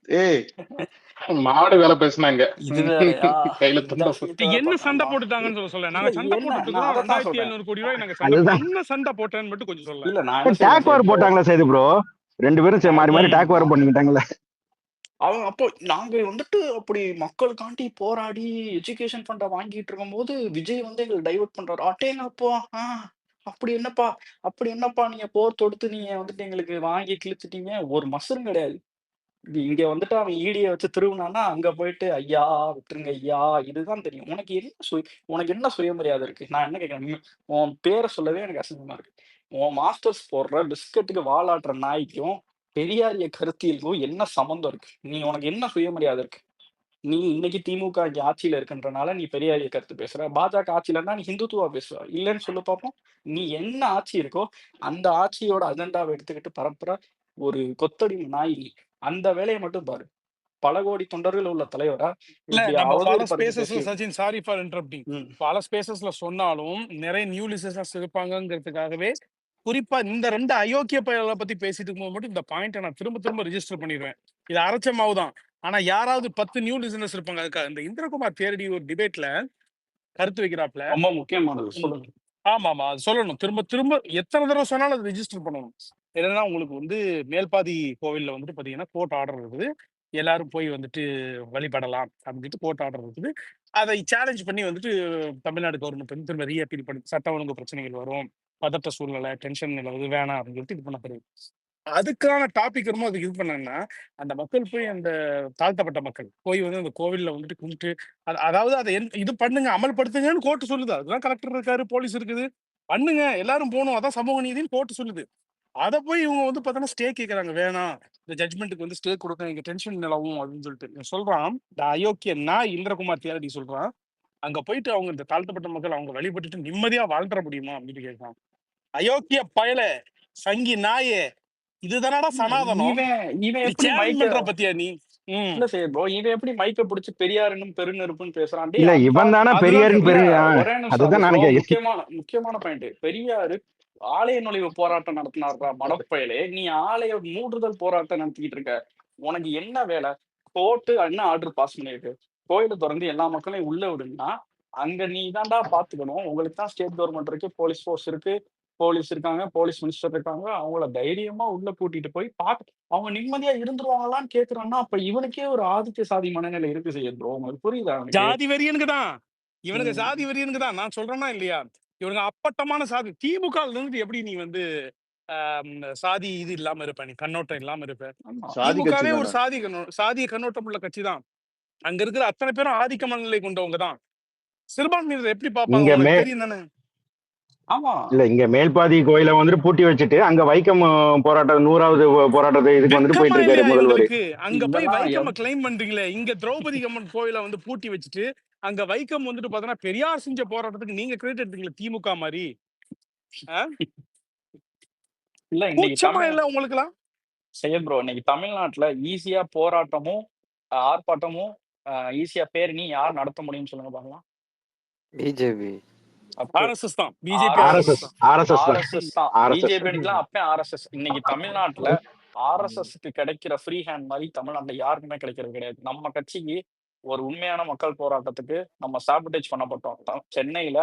ஏய் மாடு வேலை பேசுனாங்க. இது வேறயா? கையில துண்ட என்ன சண்டை போட்டுட்டாங்கன்னு சொல்ல. நாங்க சண்டை போட்டுட்டு நான் இருக்கோம். அதைத்தான் சொல்றேன். 2700 கோடி ரூபாய் நாங்க சண்டை அதுதான். என்ன சண்டை போட்டேன்னு மட்டும் கொஞ்சம் சொல்ல. இல்ல நான் என்ன டேக் சொல்றேன் வார் போட்டாங்களா சேது ப்ரோ? 2 பேரும் மாறி மாறி டேக் வார் பண்ணிக்கிட்டாங்களே. அவங்க அப்போ நாங்க வந்துட்டு அப்படி மக்களுக்காண்டி போராடி எஜுகேஷன் ஃபண்ட வாங்கிட்டு இருக்கும்போது விஜய் வந்து எங்களை டைவர்ட் பண்றாரு. அட்டேங்கப்பா அப்படி என்னப்பா நீங்க போர் தொடுத்து நீங்க வந்துட்டு எங்களுக்கு வாங்கி கிழிச்சிட்டீங்க. ஒரு மசரும் கிடையாது. இங்க வந்துட்டு அவன் ஈடிய வச்சு திருவுனான்னா அங்க போயிட்டு ஐயா விட்டுருங்க ஐயா இதுதான் தெரியும். உனக்கு என்ன சுயமரியாதை இருக்கு? நான் என்ன கேட்கிறேன், உன் பேரை சொல்லவே எனக்கு அசிங்கமா இருக்கு. உன் மாஸ்டர்ஸ் போடுற பிஸ்கட்டுக்கு வாலாட்டுற நாய்க்கும் பெரியாரிய கருத்தியலுக்கும் என்ன சம்மந்தம் இருக்கு? உனக்கு என்ன சுயமரியாதை இருக்கு? நீ இன்னைக்கு திமுக இங்க ஆட்சியில இருக்குன்றனால நீ பெரியாரிய கருத்து பேசுற. பாஜக ஆட்சியில இருந்தா நீ ஹிந்துத்துவா பேசுவ. இல்லைன்னு சொல்லு பார்ப்போம். நீ என்ன ஆட்சி இருக்கோ அந்த ஆட்சியோட அஜெண்டாவை எடுத்துக்கிட்டு பரப்புற ஒரு கொத்தடிமை நாய் நீ. அந்த வேலையை மட்டும் பாரு. பல கோடி தொண்டர்கள் உள்ள தலைவரா இல்ல இப்படி நம்ம பல அவதூறு படுத்தி ஸ்பேசஸ்ல பேசி சச்சின் சாரி ஃபார் இன்டரப்டிங். பல ஸ்பேசஸ்ல சொன்னாலும் நிறைய நியூ லிசனர்ஸ் இருப்பாங்கங்கிறதுக்காகவே குறிப்பா இந்த 2 அயோக்கிய பயல்களை பத்தி பேசிட்டு இருக்கும்போது மட்டும் இந்த பாயிண்ட்டை நான் திரும்ப திரும்ப ரிஜிஸ்டர் பண்ணிடுவேன். இது அரைச்ச மாவு தான். ஆனா யாராவது 10 நியூ லிசனர்ஸ் இருப்பாங்க. அதுக்காக இந்த இந்திரகுமார் தேரடி ஒரு டிபேட்ல கருத்து வைக்கிறாப்ல. ரொம்ப முக்கியமானது சொல்லுங்க. ஆமாமா, அது சொல்லணும். திரும்ப திரும்ப எத்தனை தடவை சொன்னாலும் அதை ரிஜிஸ்டர் பண்ணணும். என்னன்னா உங்களுக்கு வந்து மேல்பாதி கோவில்ல வந்துட்டு பாத்தீங்கன்னா கோர்ட் ஆர்டர் இருக்குது. எல்லாரும் போய் வந்துட்டு வழிபடலாம் அப்படின்ட்டு கோர்ட் ஆர்டர் இருக்குது. அதை சேலஞ்ச் பண்ணி வந்துட்டு தமிழ்நாடு கவர்மெண்ட் வந்து திரும்ப ரீஅப்பீல் பண்ணி சட்ட ஒழுங்கு பிரச்சனைகள் வரும், பதட்ட சூழ்நிலை, டென்ஷன் நிலவுது, வேணாம் அப்படின்னு சொல்லிட்டு இது பண்ணப்படுது. அதுக்கான டாபிக் வருமோ அதுக்கு இது பண்ணாங்கன்னா அந்த மக்கள் போய் அந்த தாழ்த்தப்பட்ட மக்கள் போய் வந்து அந்த கோவில்ல வந்துட்டு கும்பிட்டு அதாவது அதை இது பண்ணுங்க, அமல்படுத்துங்கன்னு கோர்ட்டு சொல்லுது. அதுதான் கலெக்டர் இருக்காரு, போலீஸ் இருக்குது, பண்ணுங்க எல்லாரும் போகணும், அதான் சமூக நீதினு கோர்ட்டு சொல்லுது. அதை போய் இவங்க வந்து பார்த்தோன்னா ஸ்டே கேட்கறாங்க, வேணாம் இந்த ஜட்மெண்ட்டுக்கு வந்து ஸ்டே கொடுக்க இங்க டென்ஷன் நிலவும் அப்படின்னு சொல்லிட்டு சொல்றான். இந்த அயோக்கியன்னா இந்திரகுமார் தேரடி சொல்றான், அங்க போயிட்டு அவங்க இந்த தாழ்த்தப்பட்ட மக்கள் அவங்க வழிபட்டுட்டு நிம்மதியா வாழ்ந்துட முடியுமா அப்படின்னு கேட்கறான். அயோக்கிய பயல, சங்கி நாயே, இதுதானடா சனாதனம். இவன் நீ எப்படி சேலஞ்ச் மைக்க பண்ற பத்தியா நீ? இல்ல சரி ப்ரோ, இவன் எப்படி மைக்க பிடிச்சி பெரியாருன்னு பெருநெருப்புன்னு பேசுறான்? இல்ல இவன் தானே அதுதான் பெரியாரின் தெரியல. பெரு ஒரே நிமிஷம் அதுதான் நான் bro, நினைக்கிறேன். முக்கியமான பாயிண்ட். பெரியாரு ஆலய நுழைவு போராட்டம் நடத்தினார்டா மடப்பயலே. நீ ஆலய மூடுதல் போராட்டம் நடத்திக்கிட்டு இருக்க. உனக்கு என்ன வேலை? கோர்ட்டு என்ன ஆர்டர் பாஸ் பண்ணிருக்கு? கோயிலை திறந்து எல்லா மக்களையும் உள்ள விடுன்னா அங்க நீ தான்டா பாத்துக்கணும். உங்களுக்கு தான் ஸ்டேட் கவர்மெண்ட் இருக்கு, போலீஸ் ஃபோர்ஸ் இருக்கு, போலீஸ் இருக்காங்க, போலீஸ் மினிஸ்டர் இருக்காங்க. அவங்கள தைரியமா உள்ள கூட்டிட்டு போய் அவங்க நிம்மதியா இருந்துருவாங்களான்னு கேக்குறான்னா அப்ப இவனுக்கே ஒரு ஆதித்ய சாதி மனநிலை இருக்கு செய்யுது ப்ரோ. உங்களுக்கு புரியுதா அவனுக்கு? ஜாதி வெறியனுக்கு தான், இவனுக்கு ஜாதி வெறியனுக்கு தான் நான் சொல்றேன்னா இல்லையா? இவனுக்கு அப்பட்டமான சாதி. திமுக இருந்து எப்படி நீ வந்து சாதி இது இல்லாம இருப்ப, நீ கண்ணோட்டம் இல்லாம இருப்ப? சாதி கட்சி திமுகவே ஒரு தானே. சாதிய கண்ணோட்டம் உள்ள கட்சி தான். அங்க இருக்கிற அத்தனை பேரும் ஆதிக்க மனநிலை கொண்டவங்க தான். சிறுபான்மையினர் எப்படி பார்ப்பாங்க இங்க உனக்கு தெரியும் தானே? ஆமா இல்ல இங்க மேல்பாதி கோயிலை வந்துட்டு பூட்டி வச்சுட்டு அங்க வைக்கம் போராட்டம் 100வது போராட்டத்தை இதுக்கு வந்துட்டு வெக்கமா போயிட்டு இருக்காரு இல்லையா முதல்வர். எங்களுக்கு? அங்க போய் இதெல்லாம் வைக்கம் கிளைம் பண்றீங்களே, இங்க திரௌபதி அம்மன் கோயிலை வந்து பூட்டி வச்சுட்டு அங்க வைக்கம் வந்துட்டு பார்த்தோன்னா பெரியார் செஞ்ச போராட்டத்துக்கு நீங்க கிரெடிட் எடுத்தீங்களா திமுக மாதிரி? இல்ல இன்னைக்கு கூச்சமா இல்ல உங்களுக்குலாம்? செய்ய ப்ரோ, இன்னைக்கு தமிழ்நாட்டுல ஈஸியா போராட்டமும் ஆர்ப்பாட்டமும் ஈஸியா பேரணி யார் நடத்த முடியும்னு சொல்லுங்க பார்க்கலாம். பிஜேபி ஆர்எஸ்எஸ் தான். பிஜேபி ஆர்எஸ்எஸ் தான். பிஜேபி அடிக்கலாம், அப்ப ஆர்எஸ்எஸ். இன்னைக்கு தமிழ்நாட்டுல ஆர்எஸ்எஸ்க்கு கிடைக்கிற ஃப்ரீ ஹேண்ட் மாதிரி தமிழ்நாட்டுல யாருக்குமே கிடைக்கிறது கிடையாது. நம்ம கட்சிக்கு ஒரு உண்மையான மக்கள் போராட்டத்துக்கு நம்ம சாபிட்டேஜ் பண்ணப்பட்டோம். சென்னையில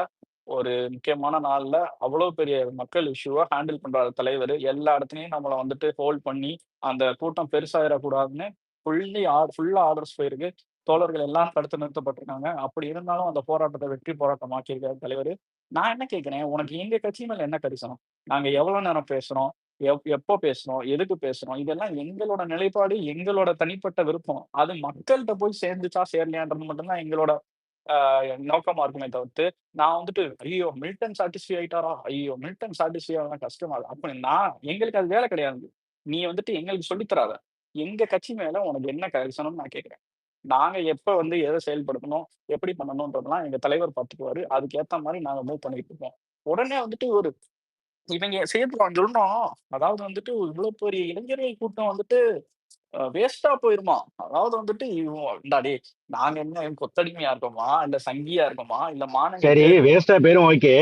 ஒரு முக்கியமான நாள்ல அவ்வளவு பெரிய மக்கள் இஷ்யூவை ஹேண்டில் பண்ற தலைவர் எல்லா இடத்துலயும் நம்மளை வந்துட்டு ஹோல்ட் பண்ணி அந்த கூட்டம் பெருசாயிடக்கூடாதுன்னு ஃபுல்லா ஆர்டர்ஸ் போயிருக்கு. தோழர்கள் எல்லாம் தடுத்து நிறுத்தப்பட்டிருக்காங்க. அப்படி இருந்தாலும் அந்த போராட்டத்தை வெற்றி போராட்டம் ஆக்கியிருக்காரு தலைவர். நான் என்ன கேட்கிறேன், உனக்கு எங்க கட்சி மேல என்ன கரிசனம்? நாங்க எவ்வளவு நேரம் பேசுறோம், எப்போ பேசுறோம், எதுக்கு பேசுறோம், இதெல்லாம் எங்களோட நிலைப்பாடு, எங்களோட தனிப்பட்ட விருப்பம். அது மக்கள்கிட்ட போய் சேர்ந்துச்சா சேரலையான்றது மட்டும்தான் எங்களோட நோக்கமா இருக்குமே தவிர்த்து நான் வந்துட்டு ஐயோ மில்டன் சாட்டிஸ்ஃபை ஆயிட்டாரா, ஐயோ மில்டன் சாட்டிஸ்ஃபை ஆகலாம் கஷ்டமா அப்படி எங்களுக்கு அது வேலை கிடையாது. நீ வந்துட்டு எங்களுக்கு சொல்லித்தராத. எங்க கட்சி மேல உனக்கு என்ன கரிசனம்னு நான் கேட்கிறேன். நாங்க எப்ப வந்து எதை செயல்படுத்தணும், எப்படி பண்ணணும்ன்றதெல்லாம் எங்க தலைவர் பார்த்துக்குவாரு. அதுக்கு ஏத்த மாதிரி நாங்க மூவ் பண்ணிட்டு இருக்கோம். உடனே வந்துட்டு ஒரு இவங்க சேர்த்துவாங்க சொல்லணும். அதாவது வந்துட்டு இவ்வளவு பெரிய இளைஞர்கள் கூட்டம் வந்துட்டு வேஸ்டா போயிருமா? அதாவது வந்துட்டு நாங்க என்ன கொத்தடிமையா இருக்கோமா, இல்ல சங்கியா இருக்கோமா, இல்ல சரி மாணவர்களுக்கு வேஸ்டா பேரும் ஓகே.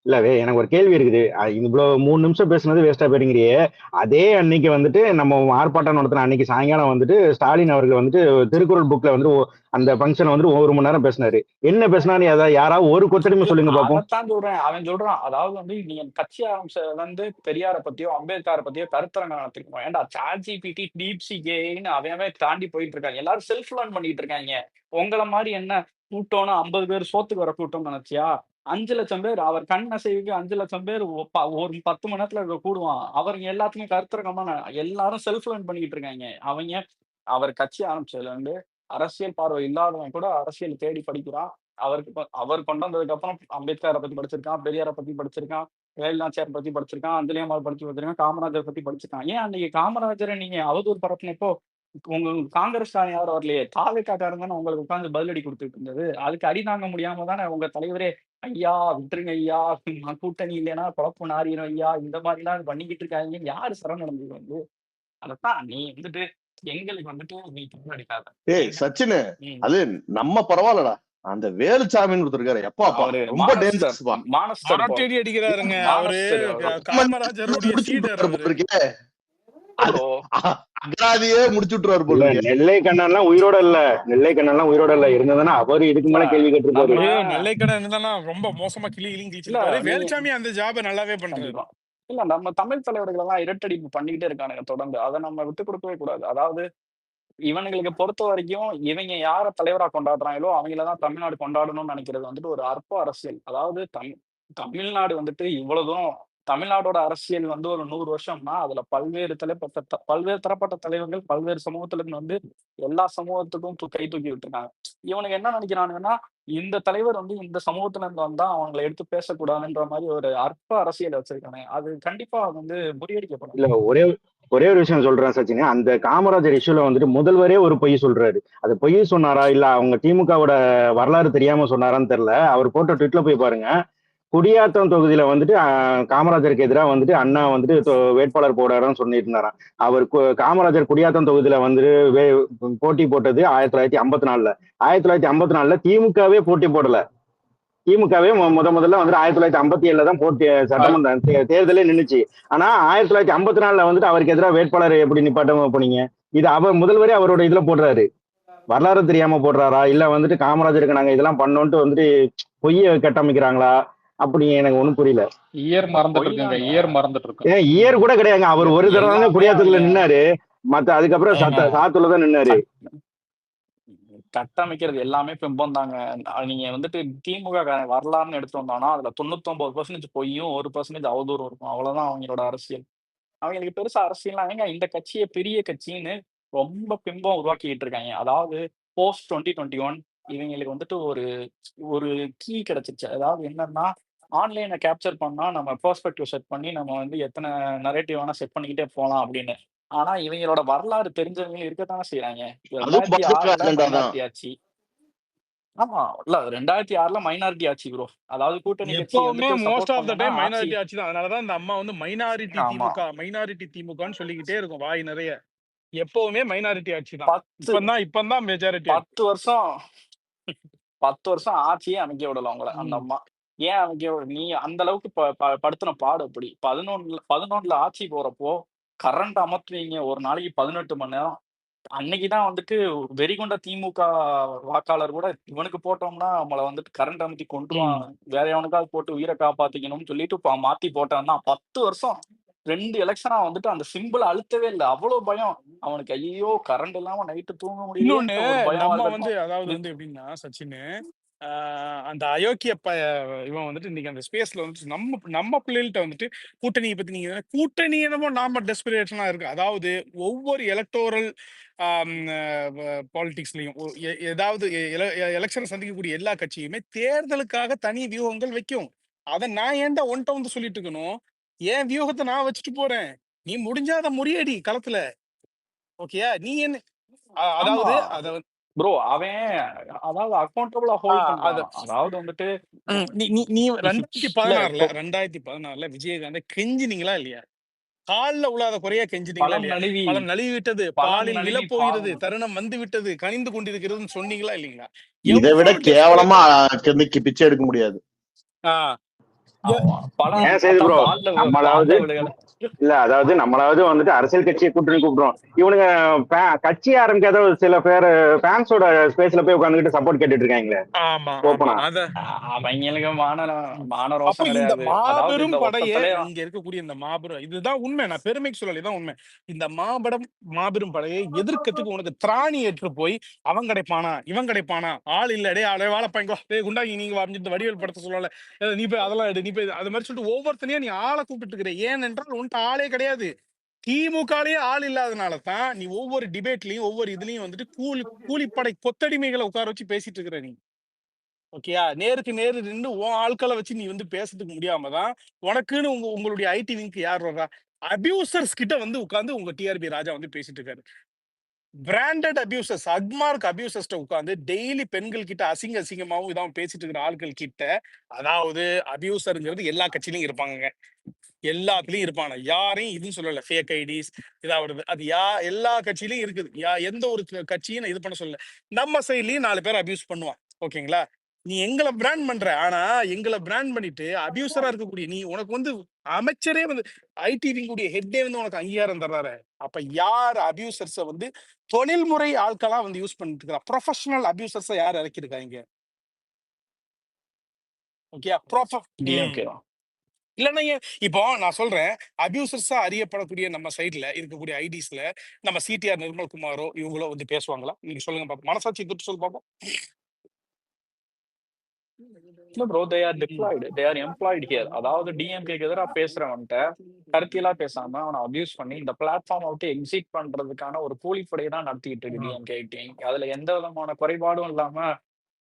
இல்ல எனக்கு ஒரு கேள்வி இருக்குது. இவ்வளவு 3 நிமிஷம் பேசுனது வேஸ்டா போயிருங்கிறியே. அதே அன்னைக்கு வந்துட்டு நம்ம ஆர்ப்பாட்டம் நடத்தின அன்னைக்கு சாயங்காலம் வந்துட்டு ஸ்டாலின் அவர்கள் வந்துட்டு திருக்குறள் புக்ல வந்து அந்த ஃபங்க்ஷன் வந்து 1 மணி நேரம் பேசினாரு. என்ன பேசினாரு? யாராவது ஒரு கொத்தடிமை சொல்லுங்க பாப்போம். அதைத்தான் சொல்றேன். அவன் சொல்றான், அதாவது வந்து நீங்க கட்சி ஆரம்பிச்சதுல இருந்து பெரியாரை பத்தியோ அம்பேத்கரை பத்தியோ கருத்தரங்க நடத்திருக்கோம். ஏன்டா சாட்ஜிபிடி டீப்சிகேன்னு அவன் தாண்டி போயிட்டு இருக்காங்க. எல்லாரும் செல்ஃப் லேர்ன் பண்ணிட்டு இருக்காங்க. உங்களை மாதிரி என்ன கூட்டம்னு 50 பேர் சோத்துக்கு வர கூட்டம் நினைச்சியா? 5 லட்சம் பேர் அவர் கண் அசைவுக்கு 5 லட்சம் பேர் ஒரு 10 மணி நேரத்துல கூடுவான். அவருங்க எல்லாத்துக்கும் கருத்தரங்கமா எல்லாரும் செல்ஃப் லேர்ன் பண்ணிட்டு இருக்காங்க. அவங்க அவர் கட்சி ஆரம்பிச்சதுல இருந்து அரசியல் பார்வை இல்லாதவன் கூட அரசியல் தேடி படிக்கிறான். அவர் கொண்டு வந்ததுக்கு அப்புறம் அம்பேத்கரை பத்தி படிச்சிருக்கான், பெரியாரை பத்தி படிச்சிருக்கான், வேலுநாச்சியார் பத்தி படிச்சிருக்கான், அஞ்சலியம்மாள் பத்தி படிச்சிருக்கான், காமராஜர் பத்தி படிச்சிருக்கான். ஏன் அன்னைக்கு காமராஜரை நீங்க அவதூறு பரப்புனப்போ உங்க காங்கிரஸ் யாரும் வரலையே, தாவேக்காரங்க தானே உங்களுக்கு உட்காந்து பதிலடி கொடுத்துட்டு இருந்தது. அதுக்கு அடி தாங்க முடியாம தானே உங்க தலைவரே ஐயா விட்டுருங்க ஐயா, கூட்டணி இல்லைன்னா குழப்பம் நாரிடும் ஐயா, இந்த மாதிரி எல்லாம் பண்ணிக்கிட்டு இருக்காங்க. யாரு சரணடைஞ்சது வந்து? அதத்தான் நீ வந்துட்டு எங்களுக்கு வந்துட்டு நீ தப்பு அடிக்காத. சச்சின் அது நம்ம பரவாயில்லடா. அந்த வேலுச்சாமின்னு ஒருத்தர் இருக்காரு, எப்பாப்பா அவரு ரொம்ப மானஸ்டர் டேஞ்சரஸ்பா. மானஸ்டர் அரட்டடி அடிக்கிறாருங்க அவரு. மானஸ்டர் அவரு காமராஜருடைய முடிச்சு சீடர் விட்டுருவாரு அவரு. போல இருக்கே. அது ப்ரோ. அகராதியே முடிச்சு விட்டுருவாரு போல இல்ல இருக்கே. நெல்லை கண்ணன்லாம் உயிரோட இல்ல, நெல்லை கண்ணன்லாம் உயிரோட இல்ல. இருந்ததுன்னா அவரு இதுக்கு இல்ல மேல கேள்வி கேட்டிருப்பாரு. நம்ம ஐயோ நெல்லைக்கடன் இருந்தானா ரொம்ப மோசமா கிளியும் இல்ல கிழிச்சிருப்பாரு. நீங்க வேலுச்சாமி அந்த ஜாப நல்லாவே பண்றாரு. கண்டிப்பா இல்ல நம்ம தமிழ் தலைவர்கள் எல்லாம் இரட்டடிப்பு பண்ணிக்கிட்டே இருக்கானுங்க தொடர்ந்து. அதை நம்ம விட்டு கொடுக்கவே கூடாது. அதாவது இவனுங்களுக்கு பொறுத்த வரைக்கும் இவங்க யார தலைவரா கொண்டாடுறாங்களோ அவங்களதான் தமிழ்நாடு கொண்டாடணும்னு நினைக்கிறது வந்துட்டு ஒரு அற்ப அரசியல். அதாவது தமிழ்நாடு வந்துட்டு இவ்வளவு தூரம் தமிழ்நாடோட அரசியல் வந்து ஒரு 100 வருஷம்னா அதுல பல்வேறு தரப்பட்ட தலைவர்கள் பல்வேறு சமூகத்துல இருந்து வந்து எல்லா சமூகத்துக்கும் கை தூக்கி விட்டுருக்காங்க. இவனுக்கு என்ன நினைக்கிறானுங்கன்னா இந்த தலைவர் வந்து இந்த சமூகத்துல இருந்து வந்தா அவங்களை எடுத்து பேசக்கூடாதுன்ற மாதிரி ஒரு அற்ப அரசியல் வச்சிருக்காங்க. அது கண்டிப்பா வந்து முறியடிக்கப்படும். இல்ல ஒரே ஒரு விஷயம் சொல்றேன் சச்சின். அந்த காமராஜர் இஷ்யூல வந்துட்டு முதல்வரே ஒரு பொய் சொல்றாரு. அது பொய் சொன்னாரா இல்ல அவங்க திமுகவோட வரலாறு தெரியாம சொன்னாரான்னு தெரியல. அவர் போட்ட ட்விட்ல போய் பாருங்க. குடியாத்தம் தொகுதியில வந்துட்டு காமராஜருக்கு எதிராக வந்துட்டு அண்ணா வந்துட்டு வேட்பாளர் போடாருன்னு சொல்லிட்டு இருந்தாராம். அவர் காமராஜர் குடியாத்தம் தொகுதியில வந்துட்டு போட்டி போட்டது 1954. 1954 திமுகவே போட்டி போடல. திமுகவே முதல்ல வந்து 1957 தான் போட்டி சட்டமன்ற தேர்தலே நின்னுச்சு. ஆனா 1954 வந்துட்டு அவருக்கு எதிராக வேட்பாளர் எப்படி நிப்பாட்டமா போனீங்க? இது அவர் முதல்வரே அவரோட இதுல போடுறாரு. வரலாறு தெரியாம போடுறாரா இல்ல வந்துட்டு காமராஜருக்கு நாங்க இதெல்லாம் பண்ணோன்ட்டு வந்துட்டு பொய்ய கட்டமைக்கிறாங்களா அப்படி எனக்கு ஒண்ணும் புரியல. இயர் மறந்துட்டு இருக்குங்க, இயர் மறந்துட்டு இருக்கு. ஏன் இயர் கூட கிடையாங்க. அவர் ஒரு தடவை தான் குடியாத்தத்துல நின்னாரு. மத்த அதுக்கப்புறம் சாத்துலதான் நின்னாரு. கட்டமைக்கிறது எல்லாமே பிம்பம் தாங்க. நீங்க வந்துட்டு திமுக வரலாறுன்னு எடுத்து வந்தோம்னா அதுல 99% பொய்யும் 1% அவதூறும் இருக்கும். அவ்வளவுதான் அவங்களோட அரசியல். அவங்களுக்கு பெருசா அரசியல்லாம் ஏங்க இந்த கட்சியை பெரிய கட்சின்னு ரொம்ப பிம்பம் உருவாக்கிட்டு இருக்காங்க. அதாவது போஸ்ட் 2021 இவங்களுக்கு வந்துட்டு ஒரு கீ கிடைச்சிருச்சு. அதாவது என்னன்னா ஆன்லைனை கேப்சர் பண்ணா நம்ம பெர்ஸ்பெக்டிவ் செட் பண்ணி நம்ம வந்து எத்தனை நரேட்டிவ் வேணா செட் பண்ணிக்கிட்டே போகலாம் அப்படின்னு. ஆனா இவங்களோட வரலாறு தெரிஞ்சவங்க இருக்கத்தானே செய்யறாங்க. 2006 மைனாரிட்டி ஆட்சி. ஆமா இல்ல 2006 மைனாரிட்டி ஆட்சி ப்ரோ. அதாவது கூட்டணி கட்சி எப்பவுமே வந்துட்டு மோஸ்ட் சப்போர்ட் ஆஃப் த பண்ணா டைம் ஆட்சி. மைனாரிட்டி ஆட்சி தான். அதனாலதான் இந்த அம்மா வந்து மைனாரிட்டி திமுகன்னு சொல்லிக்கிட்டே இருக்கும் வாய் நிறைய. எப்பவுமே மைனாரிட்டி ஆட்சி தான். இப்பதான் மெஜாரிட்டி. 10 வருஷம் ஆட்சியே அமைக்க விடல உங்களை அந்த அம்மா. ஏன் அமைக்க நீ அந்த அளவுக்கு படுத்தின பாடு அப்படி. 11 ஆட்சி போறப்போ கரண்ட் அமர்த்துவீங்க ஒரு நாளைக்கு 18 மணி நேரம். அன்னைக்குதான் வந்துட்டு வெறிகொண்ட திமுக வாக்காளர் கூட இவனுக்கு போட்டோம்னா நம்மளை வந்துட்டு கரண்ட் அமர்த்தி கொண்டுருவான், வேற எவனுக்காவது போட்டு உயிரை காப்பாத்திக்கணும்னு சொல்லிட்டு மாத்தி போட்டான்னா 10 வருஷம் 2 எலெக்ஷனா வந்துட்டு அந்த சிம்பிள் அழுத்தவே இல்லை. அவ்வளவு பயம் அவனுக்கு. ஐயோ கரண்ட் இல்லாம நைட்டு தூங்க முடியல. இன்னொன்னு நம்ம வந்து அதாவது வந்து எப்படின்னா சச்சின் அந்த அயோக்கிய இவன் வந்துட்டு இன்னைக்கு அந்த ஸ்பேஸ்ல வந்துட்டு நம்ம பிள்ளைகள்கிட்ட வந்துட்டு கூட்டணியை பத்தி நீங்க கூட்டணி என்னமோ நாம டெஸ்பிரேஷனா இருக்கு. அதாவது ஒவ்வொரு எலக்டோரல் பாலிடிக்ஸ்லயும் ஏதாவது எலெக்ஷன் சந்திக்கக்கூடிய எல்லா கட்சியுமே தேர்தலுக்காக தனி வியூகங்கள் வைக்கும். அதை நான் ஏன்டா ஒன்ட்ட வந்து சொல்லிட்டு இருக்கணும்? என் வியூகத்தை நான் வச்சுட்டு போறேன், நீ முடிஞ்சா அதை முறியடி களத்துல. ஓகேயா? நீ என்ன அதாவது ப்ரோ அவன் அதாவது அக்கௌண்டபிளா ஹோல்ட் பண்றான். அதாவது வந்துட்டு நீ 2016 விஜயகாந்த் கெஞ்சினீங்களா இல்லையா? கால்ல உள்ளாத குறையா கெஞ்சினீங்களா இல்லையா? பலம் நழுவி விட்டது, பாலில் விழப்போகிறது, தருணம் வந்து விட்டது, கனிந்து கொண்டிருக்கிறதுன்னு சொன்னீங்களா இல்லைங்களா? இதை விட கேவலமா பிச்சை எடுக்க முடியாது. அதாவது நம்மளாவது வந்துட்டு அரசியல் கட்சியை கூட்டணி கூப்பிடுறோம். இவனுங்க கட்சி ஆரம்பிக்காத சில பேர் ஃபேன்ஸோட ஸ்பேஸ்ல போய் உட்கார்ந்துட்டு சப்போர்ட் கேட்டுட்டு இருக்காங்களே. அவங்களுக்கு மாபெரும் படையே இங்க இருக்கக்கூடிய இந்த மாபெரும் இதுதான் உண்மை. நான் பெருமைக்கு சொல்லலைதான் உண்மை. இந்த மாபெரும் படையை எதிர்க்கிறதுக்கு உனக்கு திராணி ஏற்று போய் அவன் கிடைப்பானா இவன் கிடைப்பானா ஆள் இல்ல டே ஆளே வாழப்பாங்க குண்டாங்கி நீங்க வரைஞ்சிட்டு வடிவேல் படத்தை சொல்லல நீ போய் அதெல்லாம் எடு நீ போய் அது மாதிரி சொல்லிட்டு ஒவ்வொருத்தனையா நீ ஆளை கூப்பிட்டு இருக்கிற. ஏனென்றால் உன்ட்டு ஆளே கிடையாது. திமுகலயே ஆள் இல்லாதனால தான் நீ ஒவ்வொரு டிபேட்லயும் ஒவ்வொரு இதுலயும் வந்துட்டு கூலிப்படை கொத்தடிமைகளை உட்கார வச்சு பேசிட்டு இருக்கிற நீ. ஓகேயா? நேருக்கு நேரு நின்று உன் ஆட்களை வச்சு நீ வந்து பேசுறதுக்கு முடியாமதான் உனக்குன்னு உங்களுடைய ஐடி விங்க் யார் வர்றா அபியூசர்ஸ் கிட்ட வந்து உட்கார்ந்து உங்க டிஆர்பி ராஜா வந்து பேசிட்டு இருக்காரு. பிராண்டட் அபியூசர்ஸ் அக்மார்க் அபியூசர்ஸ்ட உட்காந்து டெய்லி பெண்கள் கிட்ட அசிங்கமாவும் இதாவும் பேசிட்டு இருக்கிற ஆட்கள் கிட்ட. அதாவது அபியூசருங்கிறது எல்லா கட்சியிலும் இருப்பாங்க, எல்லாத்துலயும் இருப்பாங்க. யாரையும் இதுன்னு சொல்லல. ஃபேக் ஐடிஸ் இதாவது அது எல்லா கட்சியிலயும் இருக்குது. எந்த ஒரு கட்சியும் இது பண்ண சொல்லல. நம்ம சைட்லயும் 4 பேர் அபியூஸ் பண்ணுவான். ஓகேங்களா? நீ எங்கள பிராண்ட் பண்ற. ஆனா எங்கள பிராண்ட் பண்ணிட்டு அபியூசரா இருக்கக்கூடிய நீ உனக்கு வந்து அமைச்சரே வந்து ஐடி விங்குடைய ஹெட்டே வந்து உனக்கு அங்கீகாரம் தர்றாரு. அப்ப யார் அபியூசர்ஸ வந்து தொழில்முறை ஆட்களா வந்து யூஸ் பண்ணிட்டு இருக்கா? ப்ரொஃபஷனல் அபியூசர்ஸ யார் இறக்கியிருக்காங்க? ஓகே. டிஎம்கே தான். இல்லன்னா இப்போ நான் சொல்றேன், அபியூசர்ஸா அறியப்படக்கூடிய நம்ம சைடுல இருக்கக்கூடிய ஐடிஸ்ல நம்ம சிடிஆர் நிர்மல்குமாரோ இவங்களோ வந்து பேசுவாங்களா? நீங்க சொல்லுங்க பாப்போம். மனசாட்சி தொட்டு சொல்லு பாப்போம். இல்ல bro, they are diploid, they are employed here. அதாவது டிஎம்கேக்கு எதிராக பேசுறவன்ட்ட கருத்தியலா பேசாம அவனை அபியூஸ் பண்ணி இந்த பிளாட்ஃபார்ம் விட்டு எக்ஸிட் பண்றதுக்கான ஒரு கூலிப்படையை தான் நடத்திட்டு இருக்கு டிஎம்கே டீம். அதுல எந்த விதமான குறைபாடும் இல்லாம,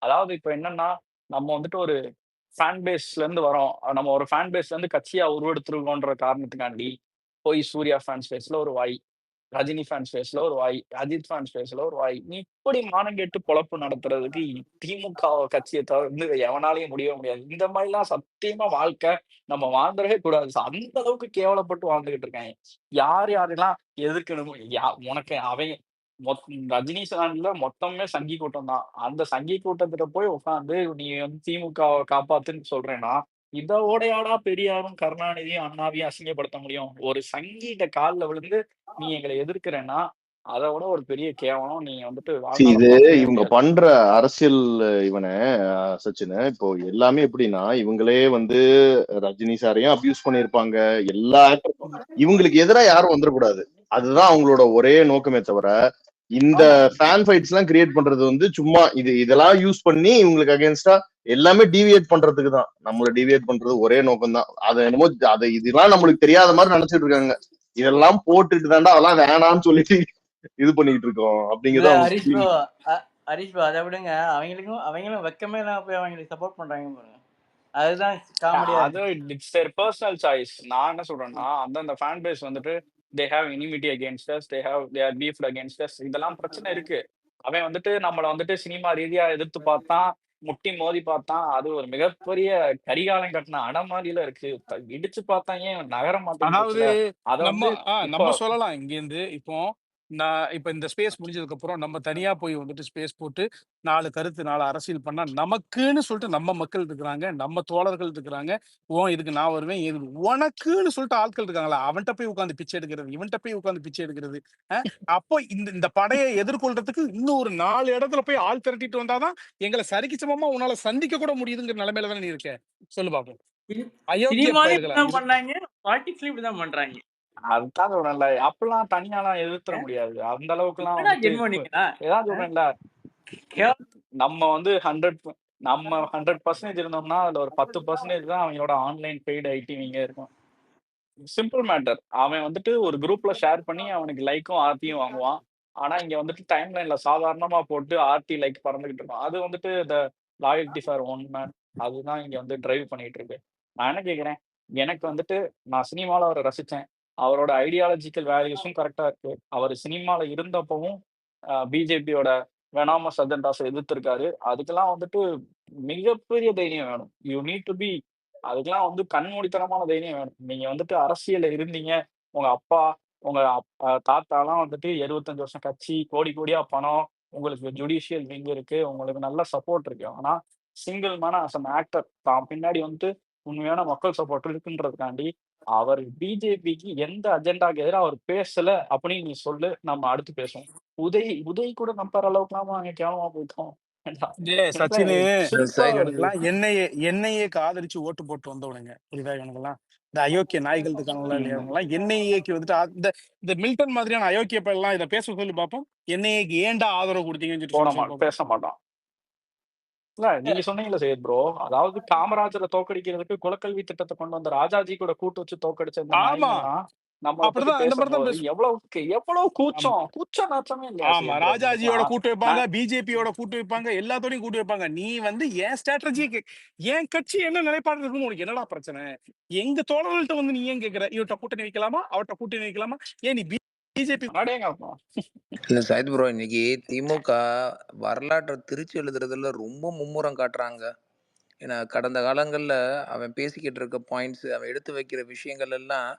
அதாவது இப்ப என்னன்னா நம்ம வந்துட்டு ஒரு ஃபேன் பேஸ்ல இருந்து வரோம். நம்ம ஒரு ஃபேன் பேஸ்ல இருந்து கட்சியா உருவெடுத்துருக்கோன்ற காரணத்துக்காண்டி போய் சூர்யா ஃபேன்ஸ் பேஸ்ல ஒரு வாய், ரஜினி ஃபேன்ஸ் பேஸ்ல ஒரு வாய், அஜித் ஃபேன்ஸ் பேஸ்ல ஒரு வாய். நீ இப்படி மானங்கெட்டு பொழப்பு நடத்துறதுக்கு திமுக கட்சியை தவிர்த்து எவனாலையும் முடியவே முடியாது. இந்த மாதிரிலாம் சத்தியமா வாழ்க்கை நம்ம வாழ்ந்துடவே கூடாது. அந்த அளவுக்கு கேவலப்பட்டு வாழ்ந்துகிட்டு இருக்காங்க. யார் யாரெல்லாம் எதிர்க்கணும், உனக்கு அவங்க ரஜினி சார்ல மொத்தமே சங்கி கூட்டம் தான். அந்த சங்கி கூட்டத்துல போய் உட்காந்து நீ வந்து திமுகவை காப்பாத்துன்னு சொல்றேன்னா, இதோடையாடா பெரியாரும் கருணாநிதியும் அண்ணாவையும் அசிங்கப்படுத்த முடியும்? ஒரு சங்கிட்ட கால்ல விழுந்து நீ எங்களை எதிர்க்கிறேன்னா அதை விட ஒரு பெரிய கேவலம் நீங்க வந்துட்டு See, வாழ்நாள இது பார்க்கவே இவங்க முடியாது. பண்ற அரசியல் இவனை சச்சின் இப்போ எல்லாமே எப்படின்னா இவங்களே வந்து ரஜினி சாரையும் அபியூஸ் பண்ணியிருப்பாங்க. எல்லா இவங்களுக்கு எதிராக யாரும் வந்துடக்கூடாது. அதுதான் அவங்களோட ஒரே நோக்கமே தவிர இந்த ஃபேன் ஃபைட்ஸ் எல்லாம் கிரியேட் பண்றது வந்து சும்மா இதெல்லாம் யூஸ் பண்ணி இவங்களுக்கு அகேன்ஸ்டா எல்லாமே டிவியேட் பண்றதுக்கு தான். நம்மள டிவியேட் பண்றது ஒரே நோக்கம் தான். அது என்னமோ அதை இதெல்லாம் நம்மளுக்கு தெரியாத மாதிரி நினைச்சிட்டு இருக்காங்க. இதெல்லாம் போட்டுட்டு தாண்டா அதெல்லாம் வேணாம்னு சொல்லிட்டு இது பண்ணிட்டு இருக்கோம் இல்ல அப்படிங்கிறத அவங்க ஹரிஷ் ப்ரோ, ஹரிஷ் ப்ரோ அதை விடுங்க. அவங்களும் வெக்கமே இல்லாம போய் அவங்களுக்கு சப்போர்ட் பண்றாங்க பாருங்க. அதுதான் காமெடியா அது இருக்கு. It's their personal choice. நான் என்ன சொல்றேன்னா அந்தந்த ஃபேன் பேஸ் வந்துட்டு they have enmity against us, they are beefed against us. இதெல்லாம் பிரச்சனை இருக்கு. அவன் வந்துட்டு நம்மள வந்துட்டு சினிமா ரீதியா எதிர்த்து பார்த்தான், முட்டி மோதி பார்த்தான். அது ஒரு மிகப்பெரிய கரிகாலம் கட்டின அணை மாதிரில இருக்கு. இடிச்சு பார்த்தா ஏன் நகர அதாவது மாட்டேங்குச்சுல. அதை நம்ம வந்து இப்போ நம்ம சொல்லலாம் இங்கேருந்து. இப்போ நான் இப்ப இந்த ஸ்பேஸ் முடிஞ்சதுக்கு அப்புறம் நம்ம தனியா போய் வந்துட்டு ஸ்பேஸ் போட்டு 4 கருத்து 4 அரசியல் பண்ணா நமக்குன்னு சொல்லிட்டு நம்ம மக்கள் இருக்கிறாங்க, நம்ம தோழர்கள் இருக்கிறாங்க. இதுக்கு நான் வருவேன், இது உனக்குன்னு சொல்லிட்டு ஆட்கள் இருக்காங்களா? அவன்கிட்ட போய் உட்காந்து பிச்சை எடுக்கிறது, இவன்கிட்ட போய் உட்காந்து பிச்சை எடுக்கிறது. அப்போ இந்த படையை எதிர்கொள்றதுக்கு இன்னும் ஒரு 4 இடத்துல போய் ஆள் திரட்டிட்டு வந்தாதான் எங்களை சரிக்கு சமமா உன்னால சந்திக்க கூட முடியுதுங்கிற நிலைமையில தானே நீ இருக்க. சொல்லு பாப்போம். அயோக்கிய சினிமாலே பயல்களா இப்படிதான் இது. பண்றாங்க, பாலிடிக்ஸ்லயும் இப்படிதான் பண்றாங்க. அதுதான் சொல்றேன்ல, அப்பெல்லாம் தனியாலாம் எதிர்த்துற முடியாது. அந்த அளவுக்குலாம் என்னடா வந்துட்டு ஜென்மம் நீங்களா? ஏதாவது சொல்றேன்ல, நம்ம வந்து 100% இருந்தோம்னா அதுல ஒரு 10% தான் அவங்களோட ஆன்லைன் பெய்டு ஐடிவிங்க இருக்கும். Simple matter. அவன் வந்துட்டு ஒரு குரூப்ல ஷேர் பண்ணி அவனுக்கு லைக்கும் ஆர்டியும் வாங்குவான். ஆனா இங்க வந்துட்டு டைம் லைன்ல சாதாரணமா போட்டு ஆர்டி லைக் பறந்துகிட்டு இருக்கும். அது வந்துட்டு இந்த லாயல்டி ஃபார் ஒன் மேன், அதுதான் இங்க வந்து டிரைவ் பண்ணிட்டு இருக்கு. நான் என்ன கேக்குறேன், எனக்கு வந்துட்டு நான் சினிமால அவரை ரசிச்சேன். அவரோட ஐடியாலஜிக்கல் வேல்யூஸும் கரெக்டா இருக்கு. அவர் சினிமால இருந்தப்பவும் பிஜேபியோட வெனாமஸ் அஜெண்டாஸை எதிர்த்திருக்காரு. அதுக்கெல்லாம் வந்துட்டு மிகப்பெரிய தைரியம் வேணும். யூ நீட் டு பி, அதுக்கெல்லாம் வந்து கண்மூடித்தனமான தைரியம் வேணும். நீங்க வந்துட்டு அரசியல்ல இருந்தீங்க, உங்க அப்பா, உங்க தாத்தாலாம் வந்துட்டு 75 வருஷம் கட்சி, கோடி கோடியா பணம், உங்களுக்கு ஜுடிஷியல் விங் இருக்கு, உங்களுக்கு நல்ல சப்போர்ட் இருக்கு. ஆனா single Mena as an actor தான் பின்னாடி வந்து உண்மையான மக்கள் சப்போர்ட் இருக்குன்றதுக்காண்டி அவர் பிஜேபிக்கு எந்த அஜெண்டாக்கு எதிராக அவர் பேசல அப்படின்னு நீ சொல்லு, நம்ம அடுத்து பேசுவோம். உதய் கூட நம்புற அளவுக்குலாம் நாங்க கேவலமா போயிட்டோம். சச்சினு சிரிப்பா வருது. இவனுக்கெல்லாம் என்ஐஏ ஆதரிச்சு ஓட்டு போட்டு வந்தவனுங்க. புரியுதா? இவனுக்கெல்லாம் இந்த அயோக்கிய நாய்கள் இருக்காங்களா இல்லையா? இவங்கெல்லாம் என்ஐஏக்கு வந்துட்டு இந்த மில்டன் மாதிரியான அயோக்கிய எல்லாம் இதை பேச சொல்லி பார்ப்போம். என்ஐஏக்கு ஏன்டா ஆதரவு கொடுத்தீங்கன்னு போட சொல்லி மாட்டோம், பேச மாட்டோம். இல்ல நீங்க சொன்னீங்கல்ல சையத் ப்ரோ, அதாவது காமராஜரை தோக்கடிக்கிறதுக்கு குலக்கல்வி திட்டத்தை கொண்டு வந்த ராஜாஜி கூட கூட்டு வச்சு தோக்கடிச்ச இந்த ஆமா, நாய்ங்கெல்லாம் நம்மளை பத்தி அப்படிதான் அந்த மாதிரி தான் பேசும்போது பேசுவோம். எவ்வளவு ஆமா கூச்ச நாச்சமே இல்லையா ஆமா சையத் ப்ரோ ராஜாஜியோட உங்களுக்குலாம்? கூட்டு வைப்பாங்க, பிஜேபியோட கூட்டு வைப்பாங்க, எல்லாத்தோடையும் கூட்டு வைப்பாங்க. நீ வந்து என் ஸ்ட்ராட்டஜி, என் கட்சி என்ன நிலைப்பாடு இருக்குன்னு உனக்கு என்னடா பிரச்சனை? எங்க தோழர்கள்ட்ட வந்து நீ ஏன் கேக்குற? இவர்கிட்ட கூட்டணி வைக்கலாமா, அவர்கிட்ட கூட்டணி வைக்கலாமா? ஏன் நீ பிஜேபி இல்ல சையத் ப்ரோ, இன்னைக்கு திமுக வரலாற்றை திருச்சி எழுதுறதுல ரொம்ப மும்முரம் காட்டுறாங்க. ஏன்னா கடந்த காலங்களில் அவன் பேசிக்கிட்டு இருக்க பாயிண்ட்ஸ், அவன் எடுத்து வைக்கிற விஷயங்கள் எல்லாம்